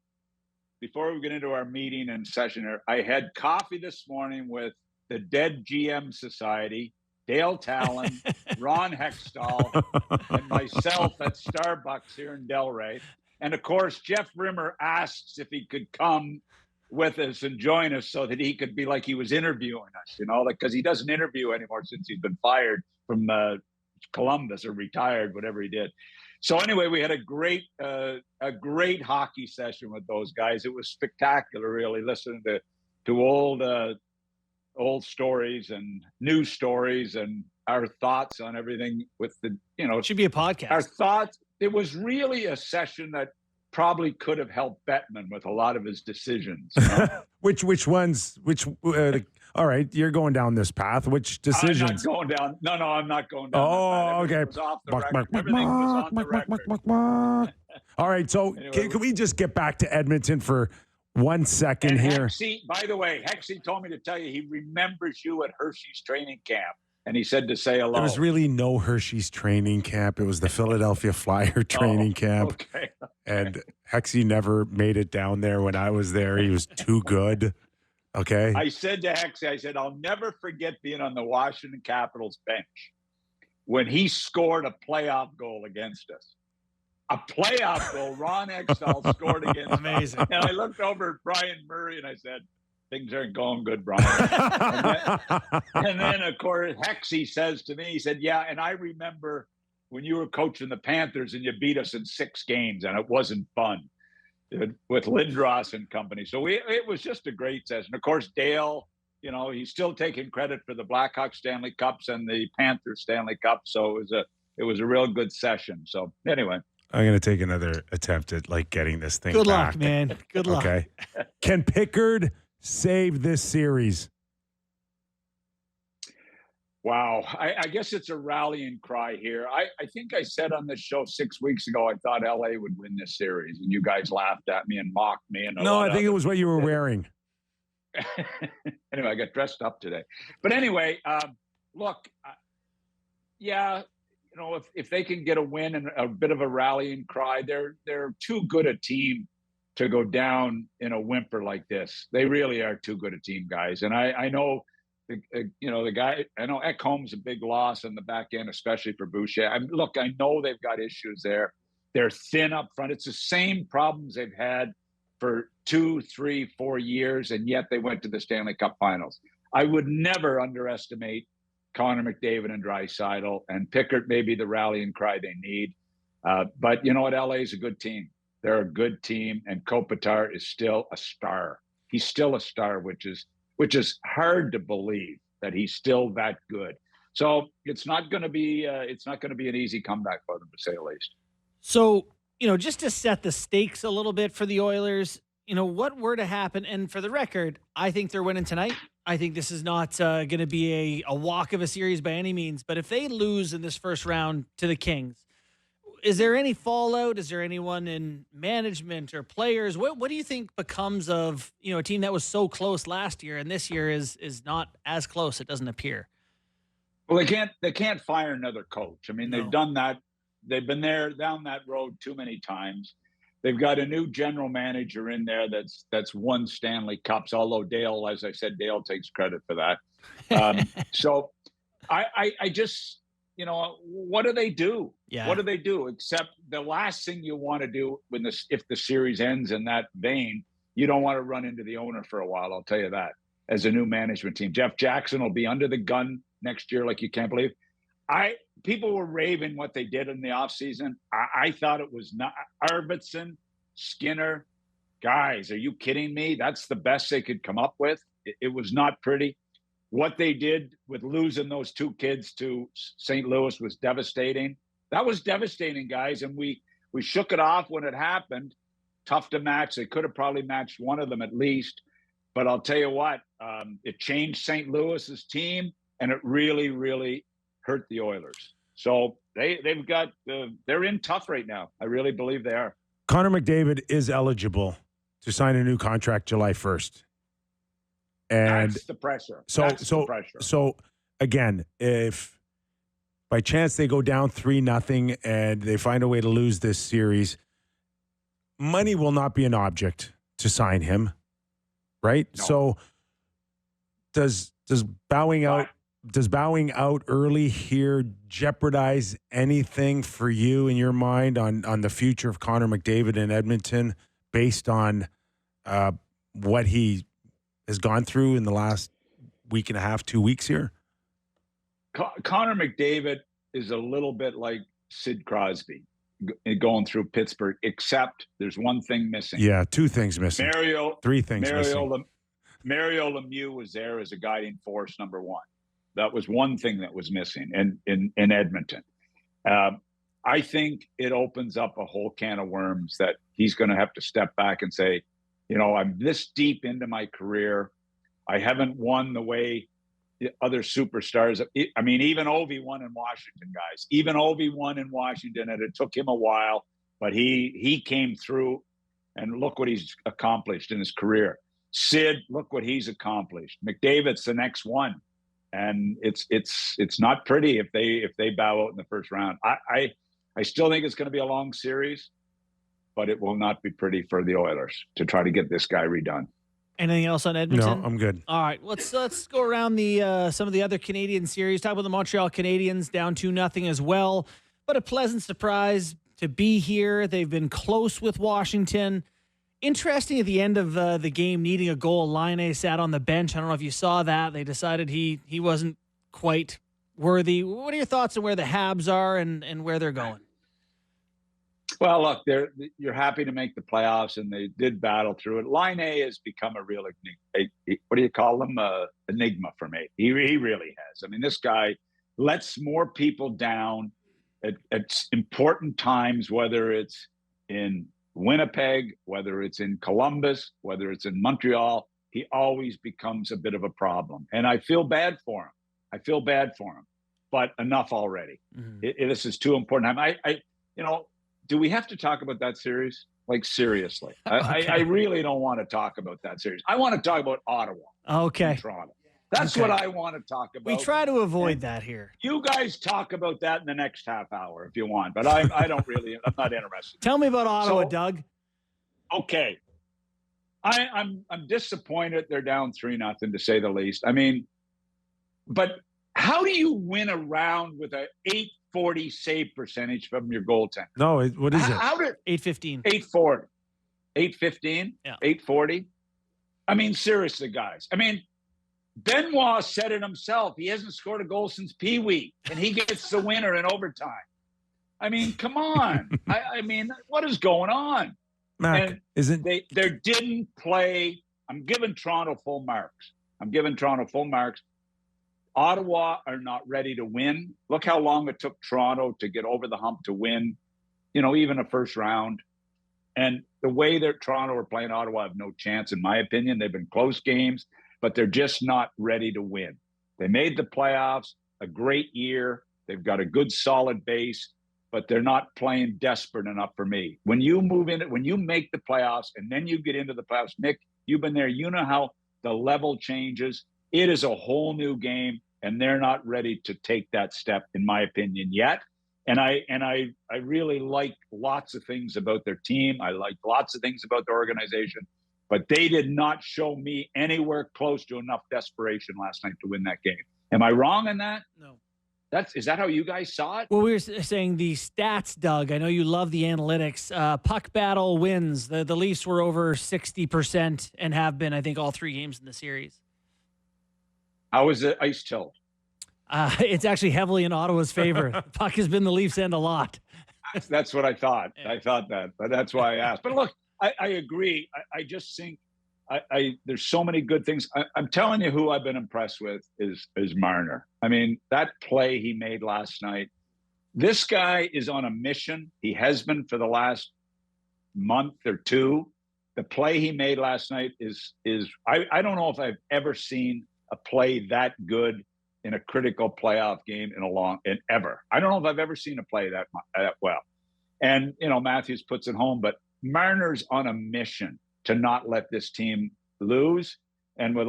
S: and session here, I had coffee this morning with the Dead GM Society, Dale Talon, Ron Hextall, and myself at Starbucks here in Delray. And of course, Jeff Rimmer asks if he could come with us and join us so that he could be like he was interviewing us, because he doesn't interview anymore since he's been fired from Columbus or retired, whatever he did. So anyway, we had a great hockey session with those guys. It was spectacular, really, listening to old stories and new stories and our thoughts on everything with
B: it should be a podcast.
S: Our thoughts. It was really a session that probably could have helped Bettman with a lot of his decisions.
A: Which ones? All right, you're going down this path. Which decisions?
S: I'm not going down. No, I'm not going down.
A: Oh, okay.
S: Was off the record. Everything was on the record.
A: All right, so
S: Anyway,
A: can we just get back to Edmonton for 1 second here?
S: By the way, Hexy told me to tell you he remembers you at Hershey's training camp, and he said to say hello.
A: There was really no Hershey's training camp. It was the Philadelphia Flyer training camp.
S: Okay.
A: And Hexy never made it down there when I was there. He was too good. Okay.
S: I said to Hexy, I'll never forget being on the Washington Capitals bench when he scored a playoff goal against us. A playoff goal, Ron Hextall scored against us.
B: Amazing.
S: And I looked over at Brian Murray and I said, things aren't going good, Brian. and then, of course, Hexy says to me, he said, yeah, and I remember when you were coaching the Panthers and you beat us in 6 games and it wasn't fun with Lindros and company. So it was just a great session. Of course, Dale, he's still taking credit for the Blackhawks Stanley Cups and the Panthers Stanley Cup. So it was a real good session. So anyway.
A: I'm going to take another attempt at getting this thing
B: Good
A: back.
B: luck, man. Good luck.
A: Okay. Can Pickard save this series?
S: Wow. I guess it's a rallying cry here. I think I said on this show 6 weeks ago, I thought LA would win this series, and you guys laughed at me and mocked me.
A: No, I think it was what you were wearing.
S: Anyway, I got dressed up today. But anyway, look, if they can get a win and a bit of a rallying cry, they're too good a team to go down in a whimper like this. They really are too good a team, guys. And I know, the guy. I know Ekholm's a big loss on the back end, especially for Boucher. I know they've got issues there. They're thin up front. It's the same problems they've had for 2, 3, 4 years, and yet they went to the Stanley Cup Finals. I would never underestimate Connor McDavid and Draisaitl, and Pickard may be the rallying cry they need. But you know what? LA is a good team. They're a good team, and Kopitar is still a star. He's still a star, which is hard to believe that he's still that good. So it's not going to be an easy comeback for them, to say the least.
B: So, just to set the stakes a little bit for the Oilers, what were to happen? And for the record, I think they're winning tonight. I think this is not going to be a walk of a series by any means. But if they lose in this first round to the Kings, is there any fallout? Is there anyone in management or players? What do you think becomes of a team that was so close last year and this year is not as close? It doesn't appear.
S: Well, they can't fire another coach. I mean, they've done that. They've been down that road too many times. They've got a new general manager in there that's won Stanley Cups. Although Dale, as I said, Dale takes credit for that. So I just, what do they do?
B: Yeah.
S: What do they do? Except the last thing you want to do if the series ends in that vein, you don't want to run into the owner for a while. I'll tell you that. As a new management team, Jeff Jackson will be under the gun next year like you can't believe. People were raving what they did in the offseason. I thought it was not Arvidsson, Skinner. Guys, are you kidding me? That's the best they could come up with. It was not pretty. What they did with losing those two kids to St. Louis was devastating. That was devastating, guys. And we shook it off when it happened. Tough to match. They could have probably matched one of them at least. But I'll tell you what, it changed St. Louis's team, and it really, really hurt the Oilers. So they're in tough right now. I really believe they are.
A: Connor McDavid is eligible to sign a new contract July 1st. And
S: that's the pressure.
A: So again, if by chance they go down 3-0 and they find a way to lose this series, money will not be an object to sign him, right? No. So does bowing out early here jeopardize anything for you in your mind on the future of Connor McDavid in Edmonton based on what he has gone through in the last week and a half, 2 weeks here?
S: Connor McDavid is a little bit like Sid Crosby going through Pittsburgh, except there's one thing missing.
A: Yeah, two things missing. Three things missing.
S: Mario Lemieux was there as a guiding force, number one. That was one thing that was missing in Edmonton. I think it opens up a whole can of worms that he's going to have to step back and say, I'm this deep into my career. I haven't won the way other superstars. I mean, even Ovi won in Washington, guys. Even Ovi won in Washington, and it took him a while, but he came through, and look what he's accomplished in his career. Sid, look what he's accomplished. McDavid's the next one. And it's not pretty if they bow out in the first round. I still think it's going to be a long series, but it will not be pretty for the Oilers to try to get this guy redone.
B: Anything else on Edmonton?
A: No, I'm good.
B: All right, let's go around the some of the other Canadian series. Talk about the Montreal Canadiens down 2-0 as well, but a pleasant surprise to be here. They've been close with Washington. Interesting at the end of the game, needing a goal. Laine sat on the bench. I don't know if you saw that. They decided he wasn't quite worthy. What are your thoughts on where the Habs are and where they're going?
S: Well, look, you're happy to make the playoffs, and they did battle through it. Laine has become a real, what do you call him? Enigma for me. He really has. I mean, this guy lets more people down at important times, whether it's in Winnipeg, whether it's in Columbus, whether it's in Montreal. He always becomes a bit of a problem. And I feel bad for him. But enough already. Mm-hmm. This is too important. Do we have to talk about that series? Like, seriously. Okay. I really don't want to talk about that series. I want to talk about Ottawa.
B: Okay.
S: And Toronto. That's what I want to talk about.
B: We try to avoid that here.
S: You guys talk about that in the next half hour if you want, but I don't really, I'm not interested.
B: Tell me about Ottawa, Doug.
S: Okay. I'm disappointed they're down 3-0, to say the least. I mean, but how do you win a round with a 840 save percentage from your goaltender?
A: No, what is it?
S: How did
B: 815?
S: 840. 815?
B: Yeah.
S: 840? I mean, seriously, guys. I mean, Benoit said it himself. He hasn't scored a goal since Pee Wee, and he gets the winner in overtime. I mean, come on. I mean, what is going on?
A: Mac,
S: they didn't play. I'm giving Toronto full marks. Ottawa are not ready to win. Look how long it took Toronto to get over the hump to win. even a first round. And the way that Toronto are playing Ottawa have no chance, in my opinion. They've been close games, but they're just not ready to win. They made the playoffs, a great year. They've got a good, solid base, but they're not playing desperate enough for me. When you move in it, when you make the playoffs and then you get into the playoffs, Nick, you've been there. You know how the level changes. It is a whole new game, and they're not ready to take that step, in my opinion, yet. And I really like lots of things about their team. I like lots of things about the organization, but they did not show me anywhere close to enough desperation last night to win that game. Am I wrong on that?
B: No.
S: Is that how you guys saw it?
B: Well, we were saying the stats, Doug. I know you love the analytics. Puck battle wins. The Leafs were over 60% and have been, I think, all 3 games in the series.
S: How is the ice tilt?
B: It's actually heavily in Ottawa's favor. Puck has been the Leafs' end a lot.
S: That's what I thought. Yeah. I thought that, but that's why I asked. But look, I agree. I just think there's so many good things. I'm telling you, who I've been impressed with is Marner. I mean, that play he made last night. This guy is on a mission. He has been for the last month or two. The play he made last night is I don't know if I've ever seen a play that good in a critical playoff game in ever. I don't know if I've ever seen a play that well. And, Matthews puts it home, but Marner's on a mission to not let this team lose. And with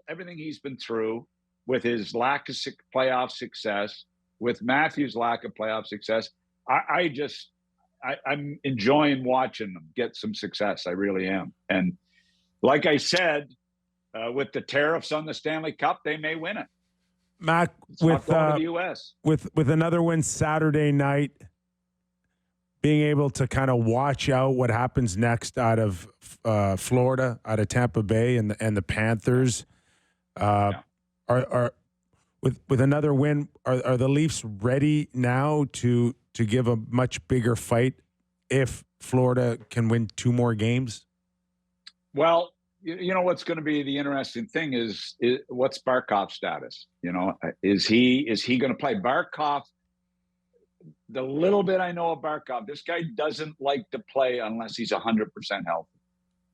S: everything he's been through, with his lack of playoff success, with Matthews' lack of playoff success, I'm enjoying watching them get some success. I really am. And like I said, with the tariffs on the Stanley Cup, they may win it.
A: Mac,
S: with the US.
A: with another win Saturday night, being able to kind of watch out what happens next out of Florida, out of Tampa Bay, and the Panthers, are with another win, are the Leafs ready now to give a much bigger fight if Florida can win 2 more games?
S: Well, you know what's going to be the interesting thing is what's Barkov's status? Is he going to play? Barkov, the little bit I know of Barkov, this guy doesn't like to play unless he's 100% healthy.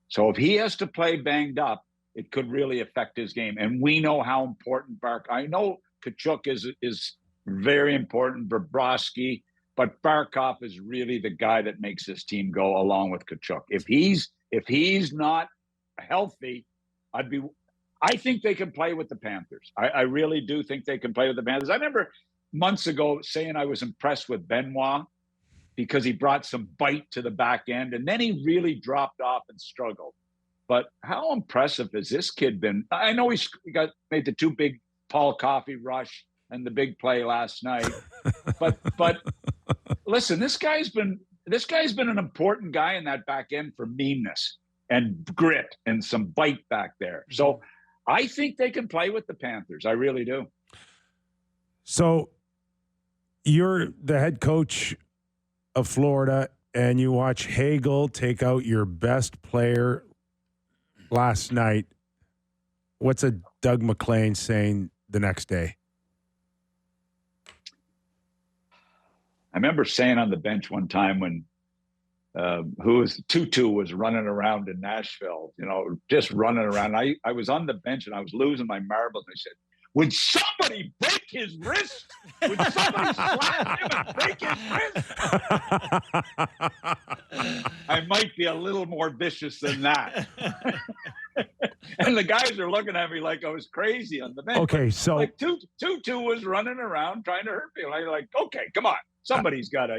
S: So if he has to play banged up, it could really affect his game. And we know how important I know Tkachuk is very important, Bobrovsky, but Barkov is really the guy that makes this team go along with Tkachuk. If he's not healthy, I think they can play with the Panthers. I really do think they can play with the Panthers. I remember months ago saying I was impressed with Benoit because he brought some bite to the back end, and then he really dropped off and struggled. But how impressive has this kid been? I know he made the 2 big Paul Coffey rush and the big play last night, but listen, this guy's been an important guy in that back end for meanness and grit and some bite back there. So I think they can play with the Panthers. I really do.
A: So you're the head coach of Florida, and you watch Hagel take out your best player last night. What's a Doug MacLean saying the next day?
S: I remember saying on the bench one time when Tutu was running around in Nashville, just running around. I was on the bench and I was losing my marbles. And I said, would somebody break his wrist? Would somebody slap him and break his wrist? I might be a little more vicious than that. And the guys are looking at me like I was crazy on the bench.
A: Okay, so
S: like Tutu was running around trying to hurt me. And I'm like, okay, come on. Somebody's got to,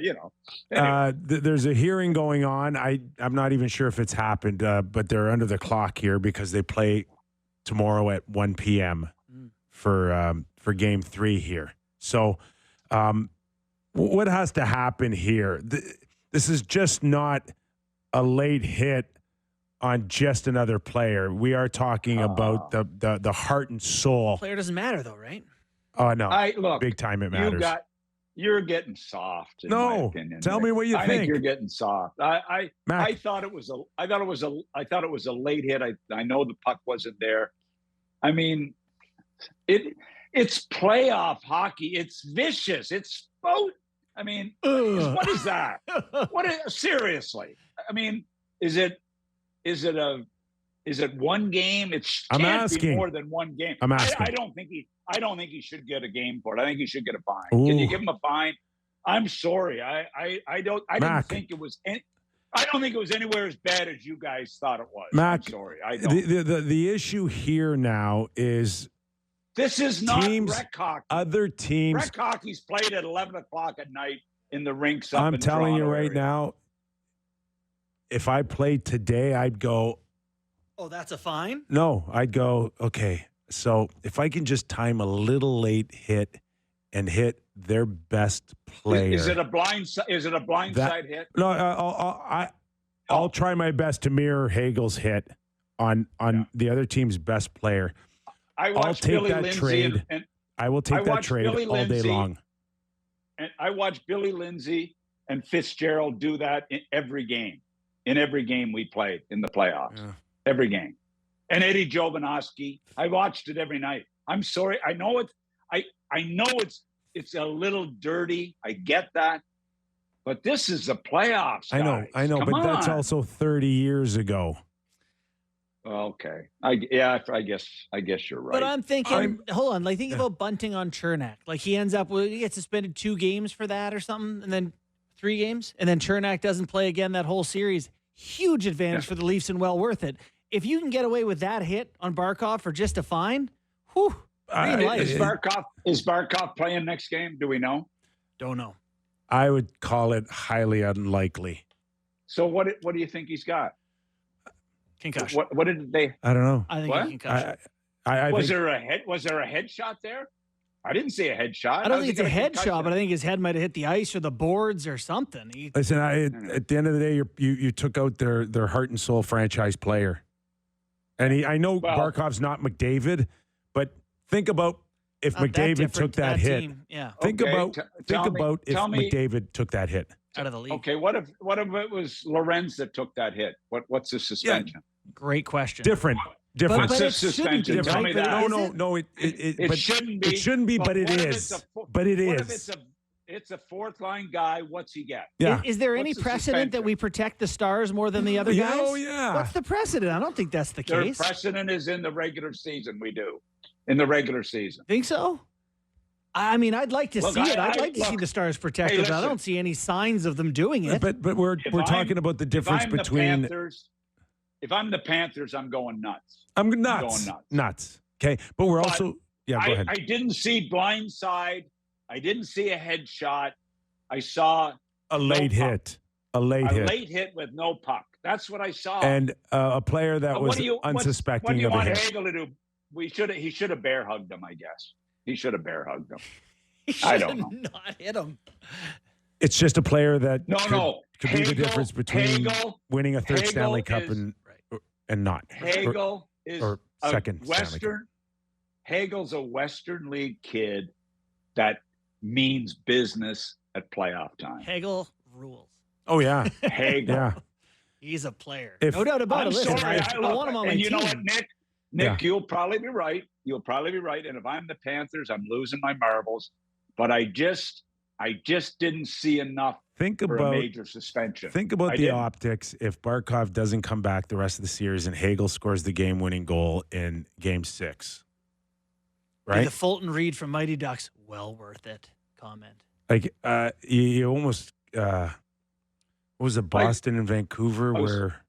S: Anyway.
A: There's a hearing going on. I'm not even sure if it's happened, but they're under the clock here because they play tomorrow at 1 p.m. for Game 3 here. So what has to happen here? This is just not a late hit on just another player. We are talking about the heart and soul.
B: Player doesn't matter, though, right?
A: Oh, no.
S: Look,
A: big time it matters.
S: You're getting soft. In my opinion.
A: Tell me what you think.
S: I think you're getting soft. I thought it was a late hit. I know the puck wasn't there. I mean, it's playoff hockey. It's vicious. It's I mean, what is that? Seriously? I mean, is it one game? It
A: I'm
S: can't
A: asking.
S: be more than one game.
A: I'm asking.
S: I don't think he should get a game for it. I think he should get a fine.
A: Ooh.
S: Can you give him a fine? I'm sorry. I didn't think it was. I don't think it was anywhere as bad as you guys thought it was.
A: Mac,
S: I'm sorry. I don't.
A: The issue here now is
S: This is not
A: teams,
S: rec hockey.
A: Other teams.
S: Rec hockey's played at 11 o'clock at night in the rinks up
A: I'm
S: in
A: telling you
S: Toronto
A: right
S: area.
A: now, if I played today, I'd go,
B: Oh, that's a fine?
A: no, I'd go, okay, so if I can just time a little late hit and hit their best player.
S: Is it a blindside hit?
A: No, I'll try my best to mirror Hagel's hit on the other team's best player.
S: I
A: I'll
S: watched
A: take
S: Billy
A: that
S: Lindsay
A: trade.
S: and
A: I will take
S: I
A: that
S: watched
A: trade
S: Billy
A: all day
S: Lindsay
A: long.
S: And I watched Billy Lindsay and Fitzgerald do that in every game. In every game we played in the playoffs.
A: Yeah.
S: Every game. And Eddie Jovanovski. I watched it every night. I'm sorry. I know it's a little dirty. I get that. But this is the playoffs, guys.
A: I know,
S: Come
A: but that's
S: on.
A: also 30 years ago.
S: Okay. I guess you're right.
B: But I'm thinking, hold on, like think about bunting on Chernak. Like he gets suspended 2 games for that or something, and then 3 games, and then Chernak doesn't play again that whole series. Huge advantage for the Leafs and well worth it. If you can get away with that hit on Barkov for just a fine, whew, green light.
S: Is Barkov playing next game? Do we know?
B: Don't know.
A: I would call it highly unlikely.
S: So what do you think he's got?
B: Concussion.
S: What did they?
A: I don't know.
B: I think
S: What?
B: a concussion.
S: Was there a headshot there? I didn't see a headshot.
B: I don't think it's a headshot, but I think his head might have hit the ice or the boards or something.
A: Listen, at the end of the day, you took out their heart and soul franchise player. And I know Barkov's not McDavid, but think about if
B: Not that
A: McDavid
B: different
A: took
B: to
A: that
B: that
A: hit.
B: team, yeah.
A: Think
S: Okay,
A: about if
S: tell me-
A: McDavid took that hit.
B: Out of the league.
S: Okay, what if it was Lorenz that took that hit? What's the suspension?
B: Great question.
A: Different.
S: What's
B: But
S: the
B: it shouldn't
S: suspension?
B: be,
S: Tell me
B: right?
S: that.
A: No.
S: It shouldn't be.
A: It shouldn't be, but it
S: what if
A: is.
S: it's a fo-
A: But it
S: what if
A: is.
S: it's a fourth line guy? What's he get?
A: Yeah.
B: Is there any
S: What's the
B: precedent that
S: suspension?
B: we protect the Stars more than the other
A: Yeah,
B: guys?
A: oh, yeah.
B: What's the precedent? I don't think that's the
S: Their
B: case.
S: precedent is in the regular season. We do in the regular season.
B: Think so? I mean, I'd like to
S: Look,
B: see it. I'd
S: I-
B: like to see
S: look,
B: the Stars protected, but I
S: listen.
B: don't see any signs of them doing it.
A: But we're talking about the difference
S: if I'm
A: between.
S: The Panthers, if I'm the Panthers, I'm going nuts.
A: I'm
S: going
A: nuts.
S: nuts.
A: Nuts. Okay, but we're
S: But
A: also. Yeah, go ahead.
S: I didn't see blindside. I didn't see a headshot. I saw
A: A late
S: puck.
A: hit. A late hit.
S: late hit with no puck. That's what I saw.
A: And a player that
S: But
A: was
S: what do you
A: unsuspecting of a
S: want
A: hit.
S: Hagel to do? He should have bear hugged him. I guess he should have bear hugged him.
B: He
S: I
B: should
S: don't
B: have
S: know.
B: not hit him.
A: It's just a player that
S: No,
A: could be the
S: Hagel-
A: difference between
S: Hagel-
A: winning a third
S: Hagel
A: Stanley Cup
S: is-
A: and not.
S: Hagel is
A: or
S: a
A: second Stanley Cup.
S: Western. Hagel's a Western League kid that means business at playoff time.
B: Hagel rules.
A: Oh yeah.
S: Hagel.
A: Yeah.
B: He's a player.
A: If-
B: no doubt about
S: I'm
B: it. Listen,
S: sorry.
B: I want him on my
S: and you
B: team.
S: know what, Nick?
A: Yeah.
S: You'll probably be right. You'll probably be right. And if I'm the Panthers, I'm losing my marbles. But I just didn't see enough
A: Think
S: for a
A: about
S: major suspension.
A: think about
S: I
A: the
S: didn't.
A: optics if Barkov doesn't come back the rest of the series and Hagel scores the game-winning goal in Game 6. Right?
B: The Fulton Reed from Mighty Ducks, well worth it. Comment.
A: Like you almost what was it, Boston and Vancouver
S: I was-
A: where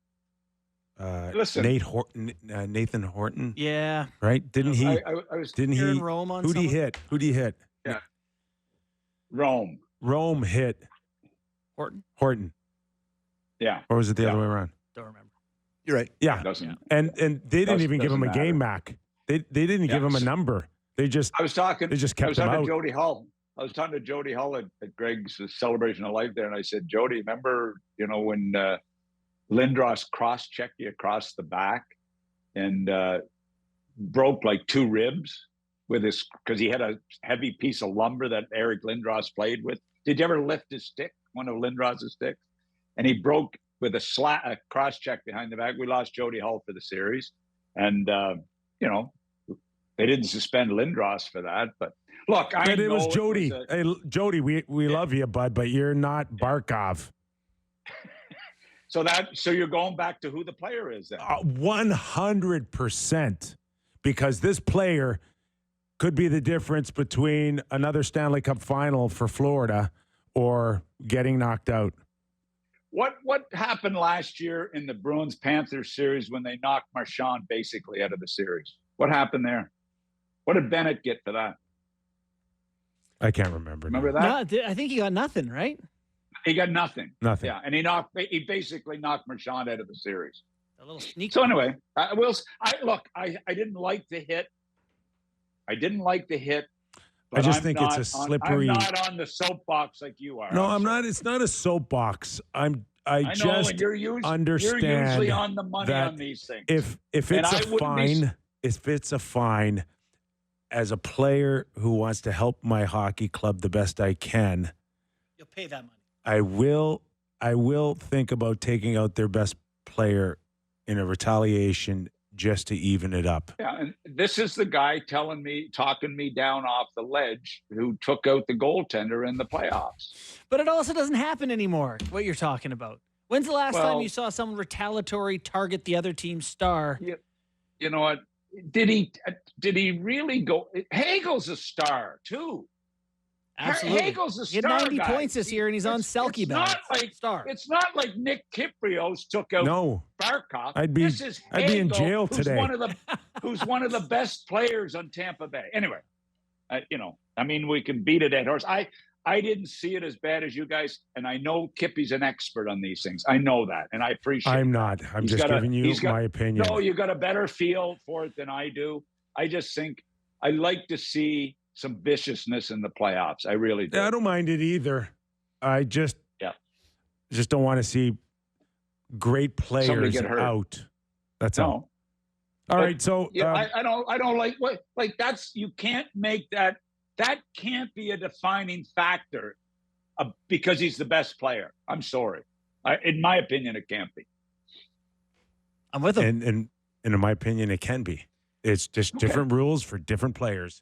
S: Listen.
A: Nathan Horton,
B: Yeah.
A: right? Didn't he?
S: I was
A: Didn't
B: Here
A: he?
B: in Rome on
A: Who'd he
B: someone?
A: hit? Who'd he hit?
S: Rome.
A: Rome hit
B: Horton.
S: Yeah.
A: or was it the
S: Yeah.
A: other way around?
B: Don't remember.
C: You're right.
A: Yeah,
S: Doesn't.
A: and they didn't even give him a
S: doesn't
A: game, Mac. They didn't give him a
S: Yes.
A: number. They just
S: I was talking.
A: They just
S: I
A: kept
S: was
A: him
S: talking
A: out.
S: to Jody Hull. I was talking to Jody Hull at Greg's celebration of life there, and I said, Jody, remember, when Lindros cross-checked you across the back and broke like 2 ribs with his because he had a heavy piece of lumber that Eric Lindros played with. Did you ever lift his stick, one of Lindros' sticks? And he broke with a cross-check behind the back. We lost Jody Hull for the series, and They didn't suspend Lindros for that, but look,
A: But it was Jody.
S: Hey,
A: Jody, we love you, bud, but you're not Barkov.
S: So you're going back to who the player is then?
A: 100%, because this player could be the difference between another Stanley Cup final for Florida or getting knocked out.
S: What happened last year in the Bruins-Panthers series when they knocked Marchand basically out of the series? What happened there? What did Bennett get for that?
A: I can't remember.
S: Remember that?
B: No, I think he got nothing, right?
S: He got nothing.
A: Nothing.
S: Yeah, and he basically knocked Marchand out of the series.
B: A little sneak.
S: So anyway, I didn't like the hit.
A: I just think it's a slippery.
S: I'm not on the soapbox like you are.
A: No, I'm not. It's not a soapbox. I
S: know,
A: just
S: and you're
A: understand
S: usually on the money
A: that
S: on these things.
A: If it's a fine, as a player who wants to help my hockey club the best I can,
B: you'll pay that money.
A: I will think about taking out their best player in a retaliation just to even it up.
S: Yeah, and this is the guy talking me down off the ledge who took out the goaltender in the playoffs.
B: But it also doesn't happen anymore, what you're talking about. When's the last time you saw someone retaliatory target the other team's star?
S: You know what? Did he really go? Hagel's a star, too.
B: Absolutely.
S: Hagel's a
B: He had
S: star
B: 90
S: guy.
B: points this year, and he's on Selke ballot.
S: It's not like Nick Kypreos took out Barkov.
A: I'd be in jail today.
S: Who's one of the best players on Tampa Bay. Anyway, we can beat a dead horse. I didn't see it as bad as you guys, and I know Kippy's an expert on these things. I know that, and I appreciate it.
A: I'm not. I'm just giving you my opinion.
S: No, you got a better feel for it than I do. I just think I like to see some viciousness in the playoffs. I really do.
A: I don't mind it either. I just don't want to see great players
S: get hurt.
A: out. That's
S: No.
A: all. All right, so
S: I don't like what that's you can't make that. That can't be a defining factor because he's the best player. I'm sorry. In my opinion, it can't be.
B: I'm with him.
A: And in my opinion, it can be. It's just different rules for different players.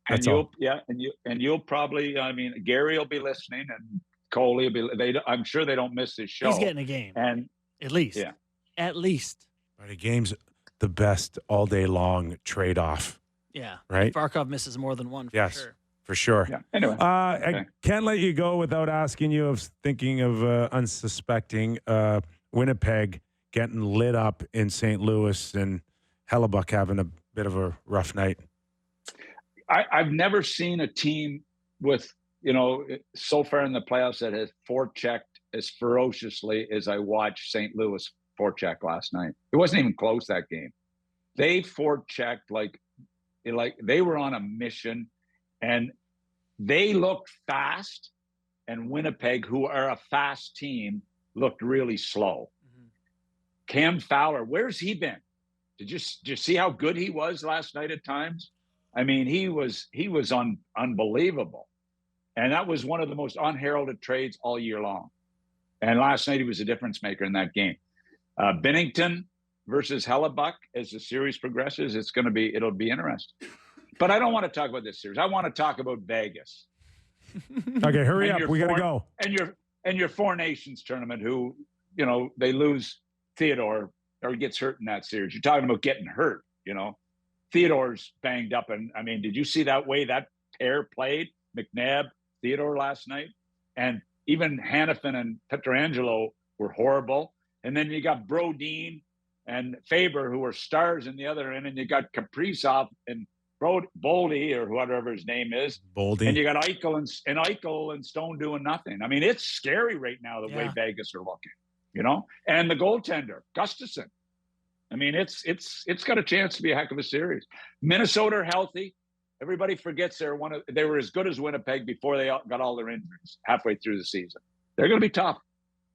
A: That's all.
S: And you'll probably. I mean, Gary will be listening, and Coley will be. I'm sure they don't miss his show.
B: He's getting a game,
S: and
B: at least.
S: Yeah,
B: at least.
A: But a game's the best all day long trade-off.
B: Yeah,
A: right.
B: Barkov misses more than one. Sure.
A: For sure.
S: Yeah. Anyway,
A: I can't let you go without asking you of thinking of unsuspecting Winnipeg getting lit up in St. Louis and Hellebuck having a bit of a rough night.
S: I've never seen a team with, so far in the playoffs that has forechecked as ferociously as I watched St. Louis forecheck last night. It wasn't even close, that game. They forechecked like they were on a mission, and they looked fast, and Winnipeg, who are a fast team, looked really slow. Mm-hmm. Cam Fowler, where's he been? Did you see how good he was last night at times? I mean, he was unbelievable. And that was one of the most unheralded trades all year long. And last night he was a difference maker in that game. Binnington versus Hellebuck, as the series progresses, it'll be interesting. But I don't want to talk about this series. I want to talk about Vegas.
A: Okay, hurry up. We got to go.
S: And your Four Nations tournament, who, they lose Theodore or he gets hurt in that series. You're talking about getting hurt, Theodore's banged up. And, I mean, did you see that way that pair played, McNabb, Theodore last night? And even Hannafin and Pietrangelo were horrible. And then you got Brodin and Faber, who were stars in the other end. And you got Kaprizov and Boldy, or whatever his name is.
A: Boldy.
S: And you got Eichel and Stone doing nothing. I mean, it's scary right now the way Vegas are looking, And the goaltender, Gustafsson. I mean, it's got a chance to be a heck of a series. Minnesota are healthy. Everybody forgets they were as good as Winnipeg before they got all their injuries halfway through the season. They're going to be tough.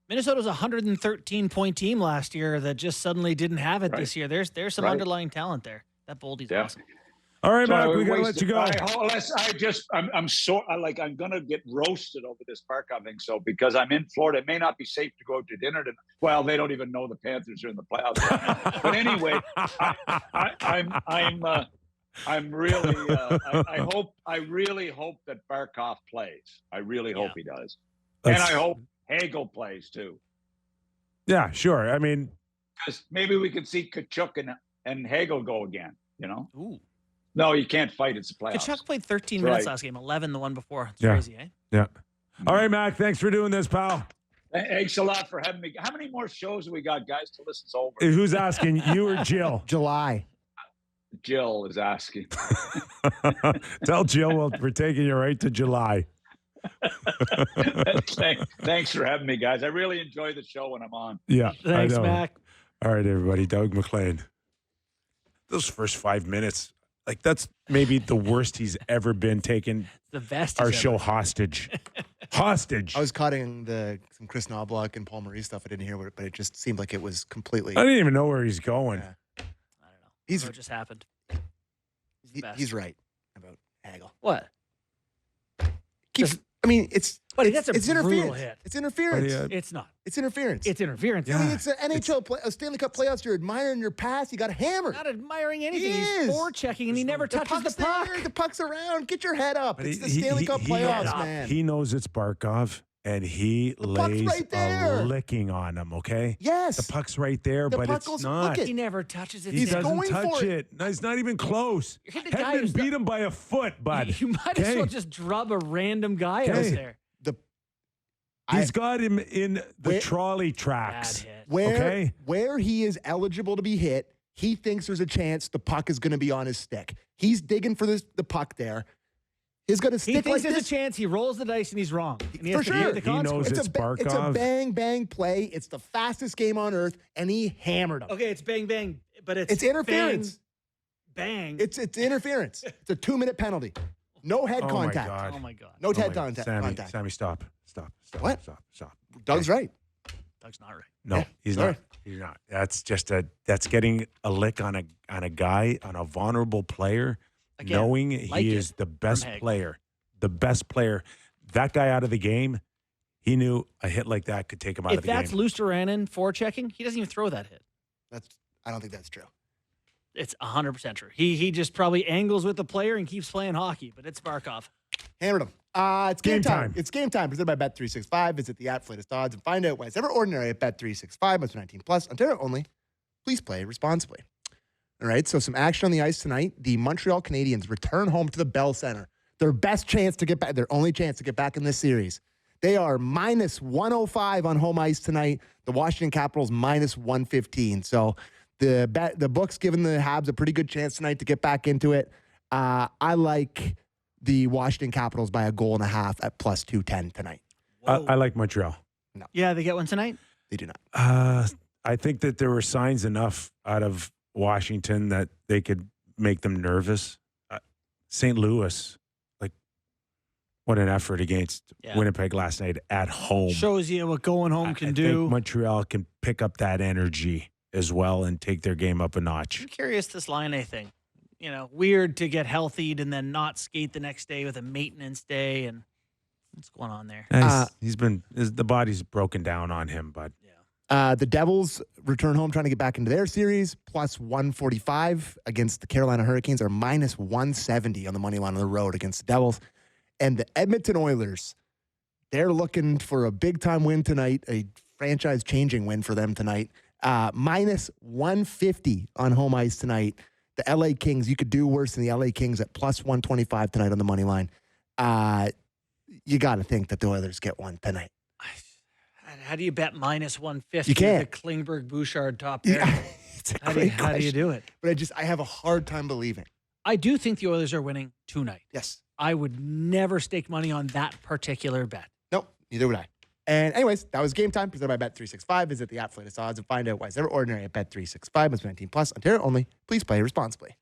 B: Minnesota's a 113-point team last year that just suddenly didn't have it this year. There's some underlying talent there. That Boldy's awesome.
A: All right, Mark, we got to let you go.
S: I'm going to get roasted over this Barkov thing. So because I'm in Florida, it may not be safe to go out to dinner tonight. Well, they don't even know the Panthers are in the playoffs. But anyway, I'm really. I really hope that Barkov plays. I really hope he does, and I hope Hagel plays too.
A: Yeah, sure. I mean,
S: because maybe we can see Kachuk and Hagel go again. You know.
B: Ooh.
S: No, you can't fight. It's a playoffs.
B: Kachuk played 13 minutes last game, 11 the one before. It's
A: yeah.
B: crazy, eh?
A: Yeah. All right, Mac. Thanks for doing this, pal.
S: Thanks a lot for having me. How many more shows have we got, guys, till this is over?
A: Who's asking, you or Jill?
C: July.
S: Jill is asking.
A: Tell Jill we're taking you right to July.
S: Thanks for having me, guys. I really enjoy the show when I'm on.
A: Yeah.
B: Thanks, Mac.
A: All right, everybody. Doug MacLean. Those first 5 minutes, like that's maybe the worst he's ever been taking
B: the best
A: our show hostage. Hostage.
C: I was cutting some Chris Knobloch and Paul Maurice stuff. I didn't hear it, but it just seemed like it was completely.
A: I didn't even know where he's going.
C: Yeah.
B: I don't know. What just happened?
C: He's right about Hagel.
B: What?
C: It's.
B: Buddy, that's a brutal
C: interference.
B: hit.
C: It's interference.
B: It's not.
C: It's interference.
B: It's interference.
C: I mean, it's an NHL a Stanley Cup playoffs. You're admiring your pass. You got hammered.
B: Not admiring anything.
C: He
B: He's
C: is.
B: forechecking, and he never touches the puck.
C: The puck's around. Get your head up.
A: But
C: it's the Stanley Cup playoffs, man.
A: He knows it's Barkov, and he lays
C: right there.
A: a licking on him, okay?
C: Yes.
A: The puck's right there, but it's not.
B: He never touches it.
A: He doesn't
C: going
A: touch
C: for
A: it. No, he's not even close.
B: You're hitting a guy
A: Hedman beat him by a foot, bud.
B: You might as well just drub a random guy out there.
A: He's got him in the trolley tracks.
C: Where he is eligible to be hit, he thinks there's a chance the puck is going to be on his stick. He's digging for the puck there. He's going to stick
B: He thinks
C: like
B: there's
C: this.
B: a chance. He rolls the dice and he's wrong. And he
C: For
B: has to
C: sure.
B: pay the consequence.
A: knows it's Barkov.
C: It's a bang, bang play. It's the fastest game on earth, and he hammered him.
B: Okay, it's bang, bang, but it's
C: interference.
B: Bang.
C: It's interference. It's a 2-minute penalty. No head contact.
B: Oh, my God.
C: No head contact.
A: Sammy, stop.
C: What?
A: Stop.
C: Doug's right.
B: Doug's not right.
A: No, he's not. He's not. That's just that's getting a lick on a guy, on a vulnerable player, knowing he is the best player. The best player. That guy out of the game, he knew a hit like that could take him out of the game.
B: If that's Luosterainen forechecking, he doesn't even throw that hit.
C: I don't think that's true.
B: It's 100% true. He just probably angles with the player and keeps playing hockey, but it's Barkov.
C: Hammered him. It's game time. It's game time. Presented by Bet365. Visit the app, latest odds, and find out why it's ever ordinary at Bet365. Must be 19 plus. Ontario only. Please play responsibly. All right. So some action on the ice tonight. The Montreal Canadiens return home to the Bell Center. Their best chance to get back. Their only chance to get back in this series. They are minus 105 on home ice tonight. The Washington Capitals minus 115. So the book's giving the Habs a pretty good chance tonight to get back into it. I like the Washington Capitals by 1.5 goals at plus 210 tonight.
A: I like Montreal.
C: No.
B: Yeah, they get one tonight?
C: They do not.
A: I think that there were signs enough out of Washington that they could make them nervous. St. Louis, like, what an effort against Winnipeg last night at home.
B: Shows you what going home can do.
A: I think Montreal can pick up that energy as well and take their game up a notch.
B: I'm curious this Line thing. You know, weird to get healthied and then not skate the next day with a maintenance day. And what's going on there?
A: The body's broken down on him, but
C: the Devils return home trying to get back into their series, plus 145 against the Carolina Hurricanes, or minus 170 on the money line on the road against the Devils. And the Edmonton Oilers, they're looking for a big-time win tonight, a franchise-changing win for them tonight. Minus 150 on home ice tonight. The LA Kings, you could do worse than the LA Kings at plus 125 tonight on the money line. You got to think that the Oilers get one tonight.
B: How do you bet minus 150?
C: You can't.
B: The Klingberg-Bouchard top pair.
C: It's a
B: How do you do it?
C: But I have a hard time believing.
B: I do think the Oilers are winning tonight.
C: Yes.
B: I would never stake money on that particular bet.
C: Nope, neither would I. And anyways, that was game time presented by Bet365. Visit the app for latest odds and find out why it's ever ordinary at Bet365. Must be 19 plus. Ontario only. Please play responsibly.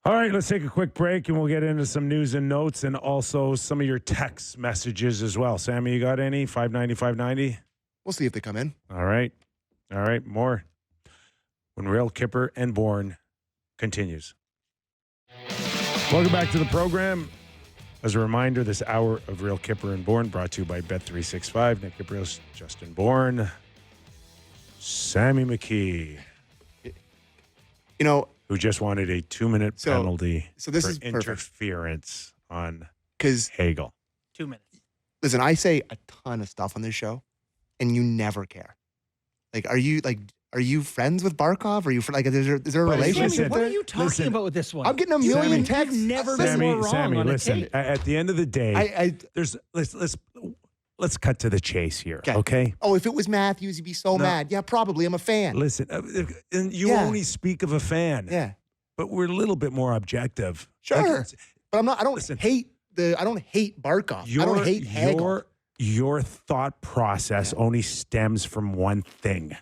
A: All right, let's take a quick break and we'll get into some news and notes and also some of your text messages as well. Sammy, you got any? 590?
C: We'll see if they come in.
A: All right, more. When Real Kyper and Bourne continues. Welcome back to the program. As a reminder, this hour of Real Kyper and Bourne brought to you by Bet365. Nick Kypreos, Justin Bourne, Sammy McKee.
C: You know,
A: who just wanted a 2-minute penalty
C: so this
A: for
C: is perfect.
A: interference on
C: Because
A: Hagel.
B: 2 minutes.
C: Listen, I say a ton of stuff on this show, and you never care. Are you friends with Barkov? Are you is there a relationship?
B: Sammy, what
C: there?
B: are you talking about with this one?
C: I'm getting a million texts.
B: You've never been more wrong
A: Sammy,
B: on
A: listen.
B: a tape.
A: At the end of the day, let's cut to the chase here. Okay.
C: Oh, if it was Matthews, you'd be so mad. Yeah, probably. I'm a fan.
A: Listen, and you only speak of a fan.
C: Yeah.
A: But we're a little bit more objective.
C: Sure. But I'm not. I don't hate Barkov. I don't hate Hagel.
A: Your thought process only stems from one thing.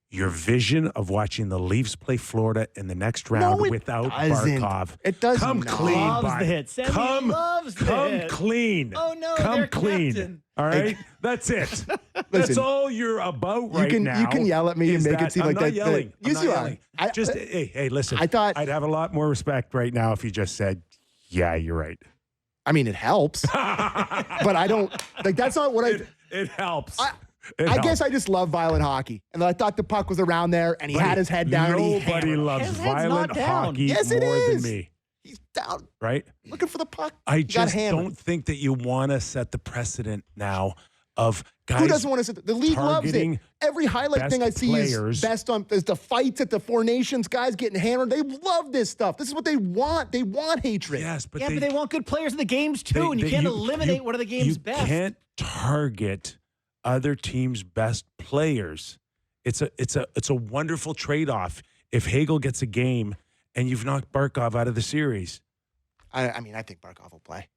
A: Your vision of watching the Leafs play Florida in the next round without Barkov.
C: It does
A: come
C: not.
A: clean.
B: Loves the hit. Sammy loves the hit.
A: Clean.
B: Oh no,
A: come
B: they're
A: clean.
B: captain.
A: All right, that's it. That's all you're about right now.
C: You can yell at me and make it seem
A: I'm
C: like
A: not
C: that.
A: Yelling. I'm not yelling.
C: Just
A: hey, listen.
C: I thought
A: I'd have a lot more respect right now if you just said, "Yeah, you're right."
C: I mean, it helps, but I don't That's not what
A: It helps.
C: I guess I just love violent hockey, and I thought the puck was around there, and he had his head down.
A: Nobody loves violent hockey
C: yes,
A: more
C: it is.
A: than me.
C: He's down,
A: right?
C: Looking for the puck.
A: I
C: He got
A: just
C: hammered.
A: don't think that you want to set the precedent now of guys.
C: Who doesn't want to sit? The league loves it.
A: targeting
C: Every highlight
A: best
C: thing I see
A: players.
C: is the fights at the Four Nations, guys getting hammered. They love this stuff. This is what they want. They want hatred.
A: Yes, but
B: but they want good players in the games too, and you can't eliminate one of the game's best.
A: You can't target other teams' best players. It's a wonderful trade-off if Hagel gets a game and you've knocked Barkov out of the series.
C: I mean, I think Barkov will play.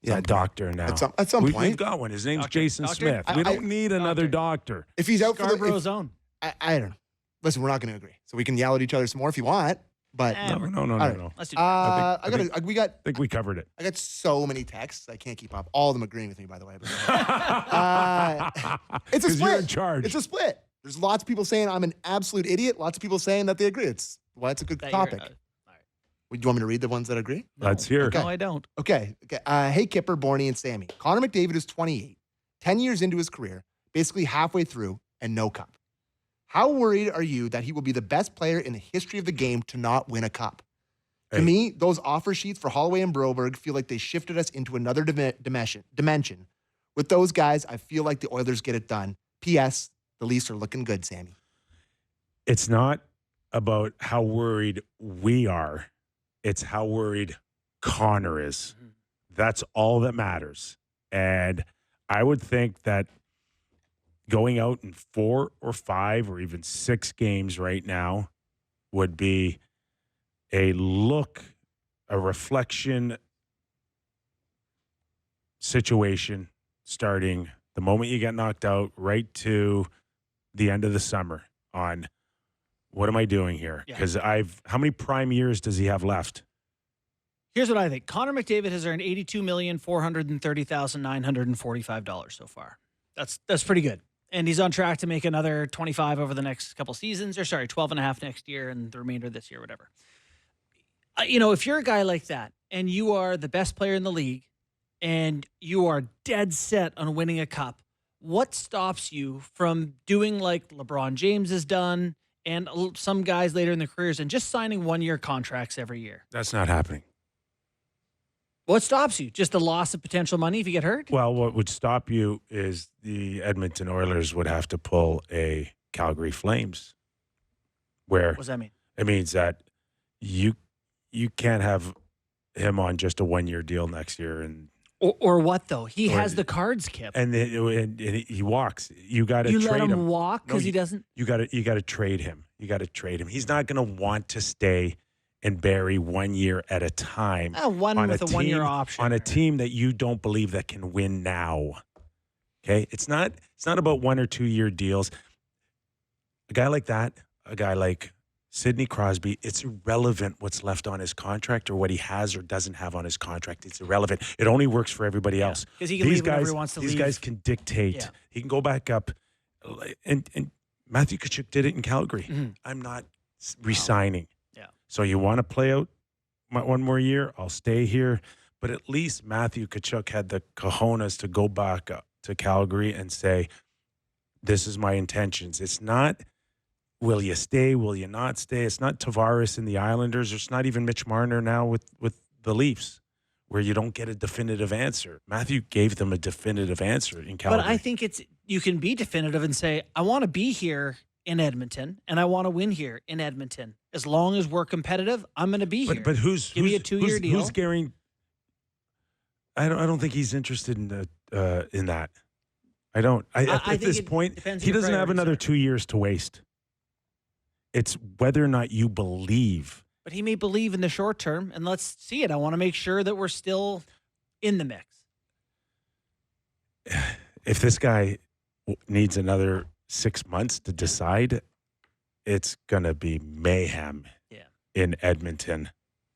A: Yeah, doctor now.
C: At some point.
A: We've got one. His name's Jason
B: Doctor?
A: Smith. We don't need another doctor.
C: If he's out for
B: Scarborough's
C: the,
B: own.
C: I don't know. Listen, we're not going to agree, so we can yell at each other some more if you want. But
A: No.
C: All right.
B: Let's do
C: I
A: think we covered it.
C: I got so many texts. I can't keep up. All of them agreeing with me, by the way. It's a
A: 'Cause
C: split.
A: you're in charge.
C: It's a split. There's lots of people saying I'm an absolute idiot. Lots of people saying that they agree. It's a good topic. Do you want me to read the ones that agree?
A: Let's hear.
C: Okay.
B: No, I don't.
C: Okay. Hey, Kyper, Bourne and Sammy. Connor McDavid is 28, 10 years into his career, basically halfway through, and no cup. How worried are you that he will be the best player in the history of the game to not win a cup? To me, those offer sheets for Holloway and Broberg feel like they shifted us into another dimension. With those guys, I feel like the Oilers get it done. P.S. The Leafs are looking good, Sammy.
A: It's not about how worried we are. It's how worried Connor is. That's all that matters. And I would think that going out in 4 or 5 or even 6 games right now would be a reflection situation starting the moment you get knocked out right to the end of the summer on what am I doing here? Because how many prime years does he have left?
B: Here's what I think. Connor McDavid has earned $82,430,945 so far. That's pretty good. And he's on track to make another 25 over the next couple seasons, 12 and a half next year and the remainder of this year, whatever. If you're a guy like that and you are the best player in the league and you are dead set on winning a cup, what stops you from doing like LeBron James has done and some guys later in their careers and just signing 1-year contracts every year?
A: That's not happening.
B: What stops you? Just the loss of potential money if you get hurt?
A: Well, what would stop you is the Edmonton Oilers would have to pull a Calgary Flames. Where
B: What does that mean?
A: It means that you can't have him on just a 1-year deal next year, and
B: or what though? He has the cards, Kip.
A: and he walks. You got to
B: You
A: trade
B: let him walk because he doesn't.
A: You got to trade him. You got to trade him. He's not going to want to stay and bury 1 year at a time.
B: One
A: on
B: with a 1-year
A: team-
B: option.
A: on a team that you don't believe that can win now. Okay, it's not about 1 or 2 year deals. A guy like that, a guy like Sidney Crosby, it's irrelevant what's left on his contract or what he has or doesn't have on his contract. It's irrelevant. It only works for everybody else.
B: 'Cause he can leave whenever he wants to
A: these
B: leave.
A: guys can dictate.
B: Yeah.
A: He can go back up. And Matthew Tkachuk did it in Calgary.
B: Mhm.
A: I'm not resigning.
B: Yeah.
A: So you want to play out 1 more year? I'll stay here. But at least Matthew Tkachuk had the cojones to go back up to Calgary and say, this is my intentions. It's not will you stay? Will you not stay? It's not Tavares and the Islanders. It's not even Mitch Marner now with the Leafs, where you don't get a definitive answer. Matthew gave them a definitive answer in Calgary.
B: But I think you can be definitive and say, I want to be here in Edmonton and I want to win here in Edmonton. As long as we're competitive, I'm going to be here.
A: But
B: give me a 2-year deal?
A: Who's guaranteed? I don't think he's interested in that. I don't. At this point, he doesn't have another 2 years to waste. It's whether or not you believe.
B: But he may believe in the short term, and let's see it. I want to make sure that we're still in the mix.
A: If this guy needs another 6 months to decide, it's going to be mayhem in Edmonton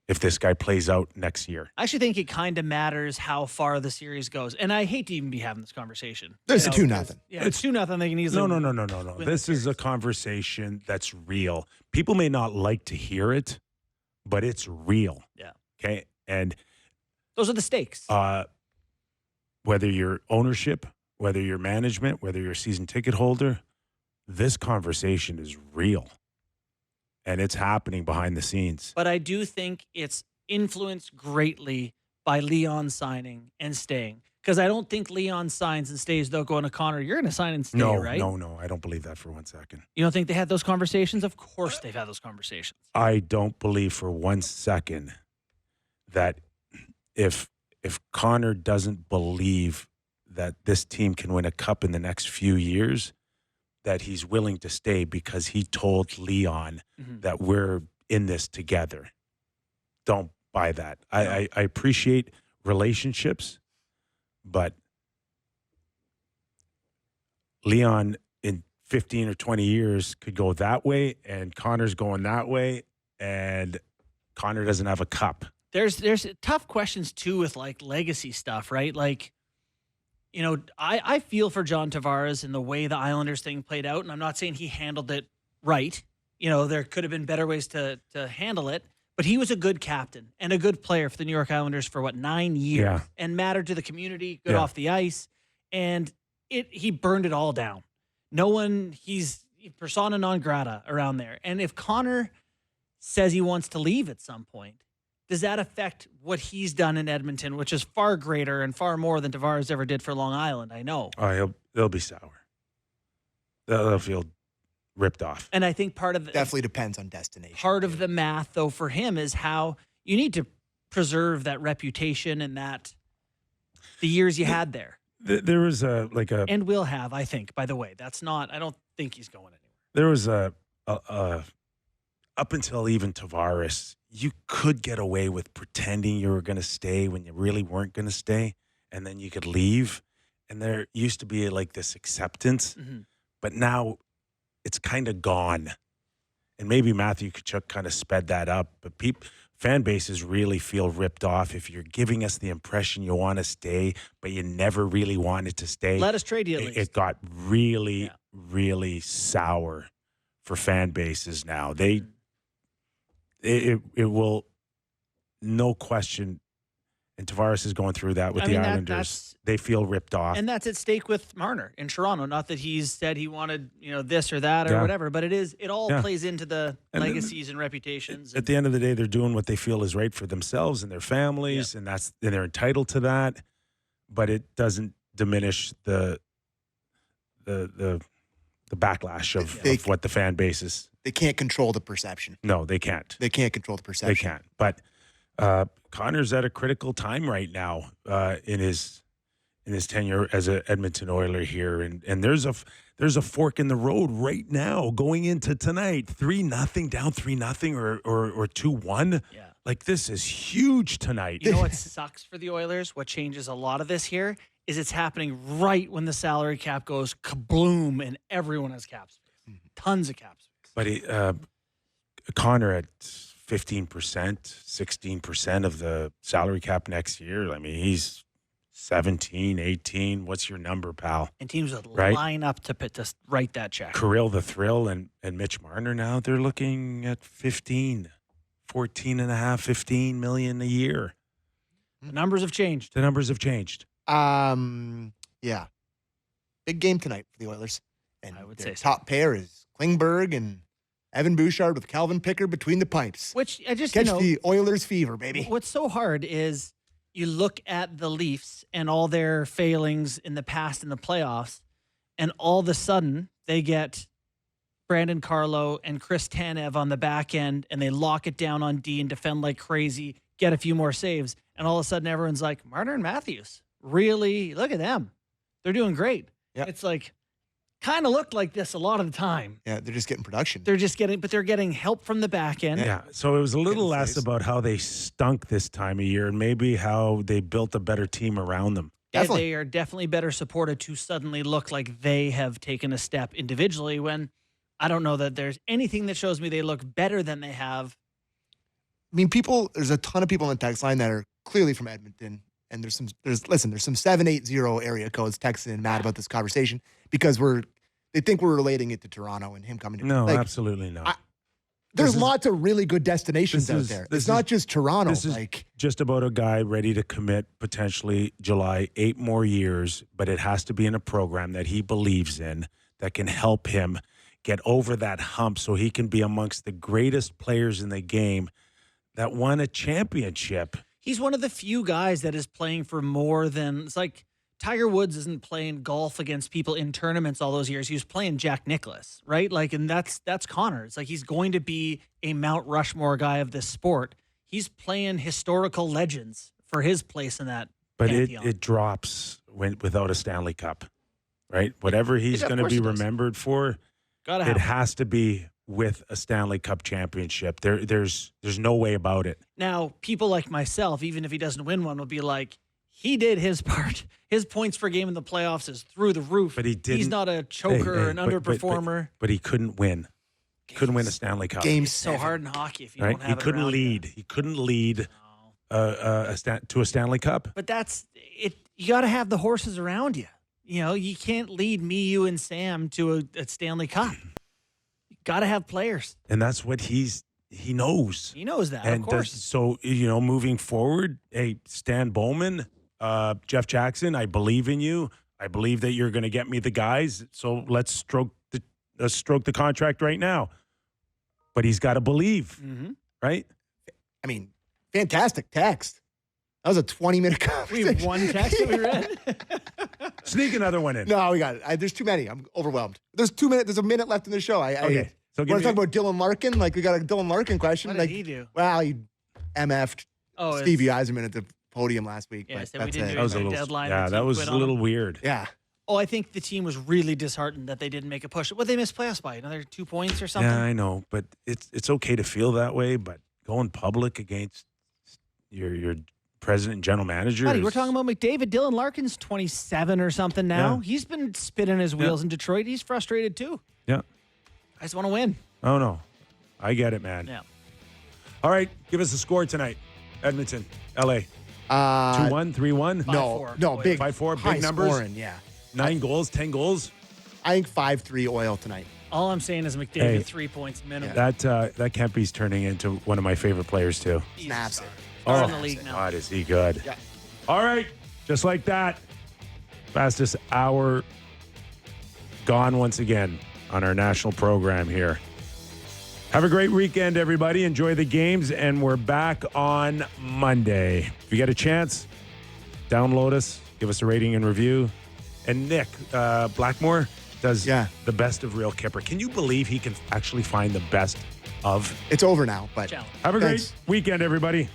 A: if this guy plays out next year.
B: I actually think it kind of matters how far the series goes. And I hate to even be having this conversation.
C: There's a 2-0.
B: Yeah, it's 2-0. They can easily
A: No. This is a conversation that's real. People may not like to hear it, but it's real.
B: Yeah.
A: Okay. And
B: those are the stakes.
A: Whether you're ownership, whether you're management, whether you're a season ticket holder, this conversation is real. And it's happening behind the scenes.
B: But I do think it's influenced greatly by Leon signing and staying. Because I don't think Leon signs and stays without going to Connor. You're going to sign and stay, right?
A: No. I don't believe that for 1 second.
B: You don't think they had those conversations? Of course they've had those conversations.
A: I don't believe for 1 second that if Connor doesn't believe that this team can win a cup in the next few years, that he's willing to stay because he told Leon that we're in this together. Don't buy that. I appreciate relationships, but Leon in 15 or 20 years could go that way, and Connor's going that way, and Connor doesn't have a cup.
B: There's tough questions too with like legacy stuff, right? Like, you know, I feel for John Tavares and the way the Islanders thing played out, and I'm not saying he handled it right. You know, there could have been better ways to handle it, but he was a good captain and a good player for the New York Islanders for 9 years and mattered to the community, good off the ice, and he burned it all down. He's persona non grata around there. And if Connor says he wants to leave at some point, does that affect what he's done in Edmonton, which is far greater and far more than Tavares ever did for Long Island? I know.
A: Oh, they'll be sour. They'll feel ripped off.
B: And I think part of
C: definitely depends on destination.
B: Part of the math, though, for him is how you need to preserve that reputation and that the years you had there.
A: There was
B: and will have, I think. By the way, I don't think he's going anywhere.
A: There was up until even Tavares, you could get away with pretending you were going to stay when you really weren't going to stay, and then you could leave. And there used to be like this acceptance, but now it's kind of gone. And maybe Matthew Tkachuk kind of sped that up, but fan bases really feel ripped off if you're giving us the impression you want to stay, but you never really wanted to stay.
B: Let us trade you at least.
A: It got really, really sour for fan bases now. It will, no question, and Tavares is going through that with the Islanders. They feel ripped off.
B: And that's at stake with Marner in Toronto. Not that he's said he wanted, this or that or whatever, but it all plays into the legacies and reputations.
A: At the end of the day, they're doing what they feel is right for themselves and their families, and they're entitled to that. But it doesn't diminish the backlash of what the fan base is.
C: They can't control the perception.
A: No, they can't.
C: They can't control the perception.
A: They can't. But Connor's at a critical time right now in his tenure as an Edmonton Oiler here, and there's a fork in the road right now going into tonight. 3-0 down, 3-0 or 2-1.
B: Yeah,
A: like this is huge tonight.
B: You know what sucks for the Oilers? What changes a lot of this here is it's happening right when the salary cap goes kabloom and everyone has cap space, tons of cap space.
A: But Connor at 15%, 16% of the salary cap next year. I mean, he's 17, 18. What's your number, pal?
B: And teams would line up to write that check.
A: Kirill the Thrill and Mitch Marner now, they're looking at 14 and a half, 15 million a year.
B: The numbers have changed.
C: Yeah. Big game tonight for the Oilers. And
B: I would
C: their
B: say so.
C: top pair is Klingberg and Evan Bouchard with Calvin Pickard between the pipes.
B: Which I just,
C: Catch the Oilers fever, baby.
B: What's so hard is you look at the Leafs and all their failings in the past in the playoffs, and all of a sudden they get Brandon Carlo and Chris Tanev on the back end, and they lock it down on D and defend like crazy, get a few more saves, and all of a sudden everyone's like, Marner and Matthews, really? Look at them. They're doing great.
C: Yep.
B: It's like, kind of looked like this a lot of the time.
C: Yeah, they're just getting production.
B: They're getting help from the back end.
A: Yeah. So it was a little less about how they stunk this time of year and maybe how they built a better team around them.
B: They are definitely better supported to suddenly look like they have taken a step individually when I don't know that there's anything that shows me they look better than they have.
C: I mean, there's a ton of people on the text line that are clearly from Edmonton. And there's some 780 area codes texting and mad about this conversation because they think we're relating it to Toronto and him coming to.
A: No, absolutely not.
C: There's lots of really good destinations out there. It's not just Toronto.
A: This is just about a guy ready to commit potentially July 8 more years, but it has to be in a program that he believes in that can help him get over that hump so he can be amongst the greatest players in the game that won a championship.
B: He's one of the few guys that is playing for more than, it's like Tiger Woods isn't playing golf against people in tournaments all those years. He was playing Jack Nicklaus, right? Like, and that's Connor. It's like he's going to be a Mount Rushmore guy of this sport. He's playing historical legends for his place in that pantheon.
A: It drops without a Stanley Cup, right? Whatever he's going to be remembered for, it has to be with a Stanley Cup championship. There's no way about it.
B: Now, people like myself, even if he doesn't win one, will be like, he did his part. His points per game in the playoffs is through the roof.
A: But he didn't.
B: He's not a choker, an underperformer.
A: But he couldn't win. Couldn't win a Stanley Cup.
B: It's so hard in hockey if you don't have
A: He couldn't lead. He couldn't lead to a Stanley Cup.
B: But that's it. You got to have the horses around you. You know, you can't lead me, you, and Sam to a Stanley Cup. You got to have players.
A: And that's what he knows.
B: He knows that,
A: and
B: of course.
A: So, moving forward, hey, Stan Bowman, Jeff Jackson, I believe in you. I believe that you're going to get me the guys. So let's stroke the contract right now. But he's got to believe, right?
C: I mean, fantastic text. That was a 20-minute conversation.
B: We have one text that we read.
A: Sneak another one in.
C: No, we got it. There's too many. I'm overwhelmed. There's 2 minutes. There's a minute left in the show.
A: Okay. So
C: want to talk about Dylan Larkin? Like, we got a Dylan Larkin question.
B: What did he do?
C: Well, he MF'd Stevie Yzerman at the podium last week.
B: Yeah,
C: but
B: so we
C: that's
B: didn't
C: it.
B: do it by deadline.
A: Yeah, that was a little weird.
C: Yeah.
B: Oh, I think the team was really disheartened that they didn't make a push. Well, they missed playoffs by another 2 points or something.
A: Yeah, I know, but it's okay to feel that way. But going public against your president and general manager.
B: Buddy, we're talking about McDavid. Dylan Larkin's 27 or something now.
A: Yeah.
B: He's been spinning his wheels in Detroit. He's frustrated too.
A: Yeah.
B: I just want to win.
A: Oh no, I get it, man.
B: Yeah.
A: All right, give us a score tonight. Edmonton, LA. 2-1, 3-1?
C: No, big
A: 5-4,
C: high
A: big numbers.
C: scoring, yeah.
A: 9 goals, 10 goals.
C: I think 5-3 Oil tonight.
B: All I'm saying is McDavid 3 points minimum.
A: That Kempy's turning into one of my favorite players too.
C: Snaps it.
B: Star in the league now.
A: God, is he good?
C: Yeah.
A: All right, just like that. Fastest hour gone once again on our national program here. Have a great weekend, everybody. Enjoy the games, and we're back on Monday. If you get a chance, download us, give us a rating and review. And Nick Blackmore does the best of Real Kyper. Can you believe he can actually find the best of?
C: It's over now, but
A: have a great weekend, everybody.